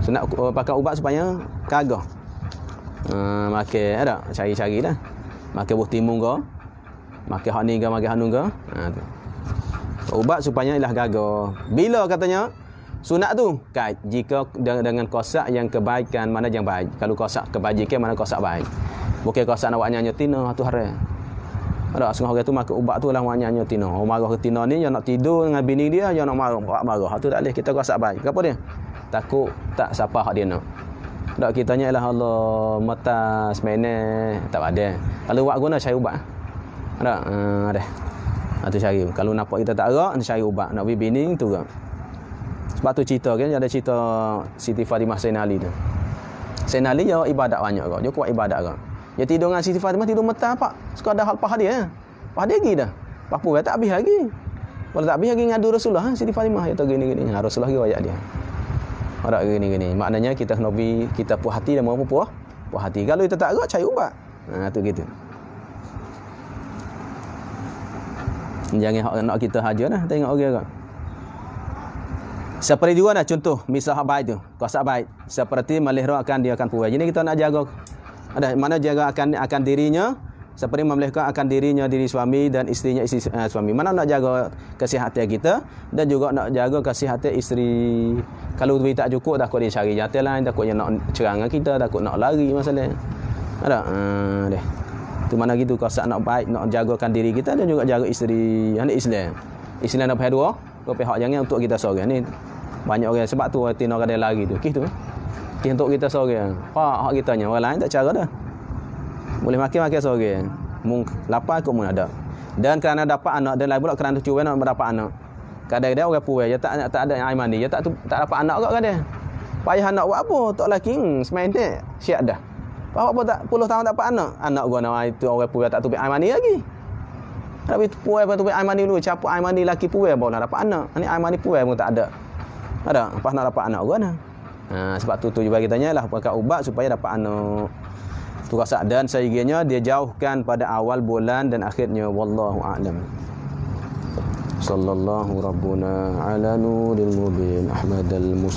Sunat pakai ubat supaya kagah. Makan ada cari-cari dah. Makan buah timun ke. Makan hak ni ke, makan hanu ke. Tu. Ubat supaya ialah gagah. Bila katanya sunat tu kait jika dengan kosak yang kebaikan mana yang baik. Kalau kosak kebajikan mana kosak baik. Bukan kosak nak buat nyanyi tina tu haram. Ada setengah orang tu makan ubat tu lah buat nyanyi tina. Orang marah ke tina ni yang nak tidur dengan bini dia, yang nak marah. Tu tak boleh, kita kosak baik. Kenapa dia? Takut tak siapa hak dia nak. Tak kitanya ialah Allah mata semene tak ada. Kalau buat guna cari ubat. Ada. Tu cari. Kalau nampak kita tak erak, cari ubat. Nak pergi bini tu ke. Sebab tu cerita kan, ada cerita Siti Fatimah Sayyidina Ali tu. Sayyidina Ali dia ibadat banyak ke. Dia kuat ibadat ke. Dia tidur dengan Siti Fatimah tidur mata pak. Sekadar hal pah dia. Pah dia lagi dah. Papu tak habis lagi. Kalau tak habis lagi ngadu Rasulullah Siti Fatimah dia gini-gini. Rasulullah lagi ayat dia. Ada gini-gini. Maknanya kita kena kita puas hati dan mau puas hati. Kalau kita tak erak cari ubat. Tu gitu. Jangan nak kita haja dah tengok orang kan. Seperti juga dah contoh misal baik tu. Kosak baik. Seperti meliharakan dia akan puas. Jadi kita nak jaga mana jaga akan dirinya seperti memelihara akan dirinya diri suami dan isterinya isteri suami. Mana nak jaga kesihatan kita dan juga nak jaga kesihatan isteri. Kalau duit tak cukup takut dia cari jantan lain, takut dia nak cerangan kita, takut nak lari masalah. Ada deh. Tu mana gitu kosak nak baik nak jagakan diri kita dan juga jaga isteri. Ini Islam. Islam nak pihak dua pihak jangan untuk kita seorang ni. Banyak orang sebab tu tina kadang lari tu. Gitu. Kih untuk kita seorang. Hak kitanya orang lain tak cara dah. Boleh makan seorang. Mung lapar kau mun ada. Dan kerana dapat anak dan lain pula kerana cuba nak mendapat anak. Kadang-kadang orang puas dia tak ada air mandi, dia tak dapat anak kau kadang. Payah anak buat apa? Tok laki semenit siap dah. Apa tak 10 tahun tak dapat anak. Anak gua nak itu orang puas tak tubik air mandi lagi. Tapi puas apa tubik air mandi dulu, capuk air mandi laki puas baru nak dapat anak. Ni air mandi puas pun tak ada. Ada, pas nak dapat anak gua nah. Sebab tu juga kita lah pakai ubat supaya dapat anak. Tu rasa dan sehingga dia jauhkan pada awal bulan dan akhirnya wallahu a'lam. Sallallahu rabbuna ala nuril mubin ahmadal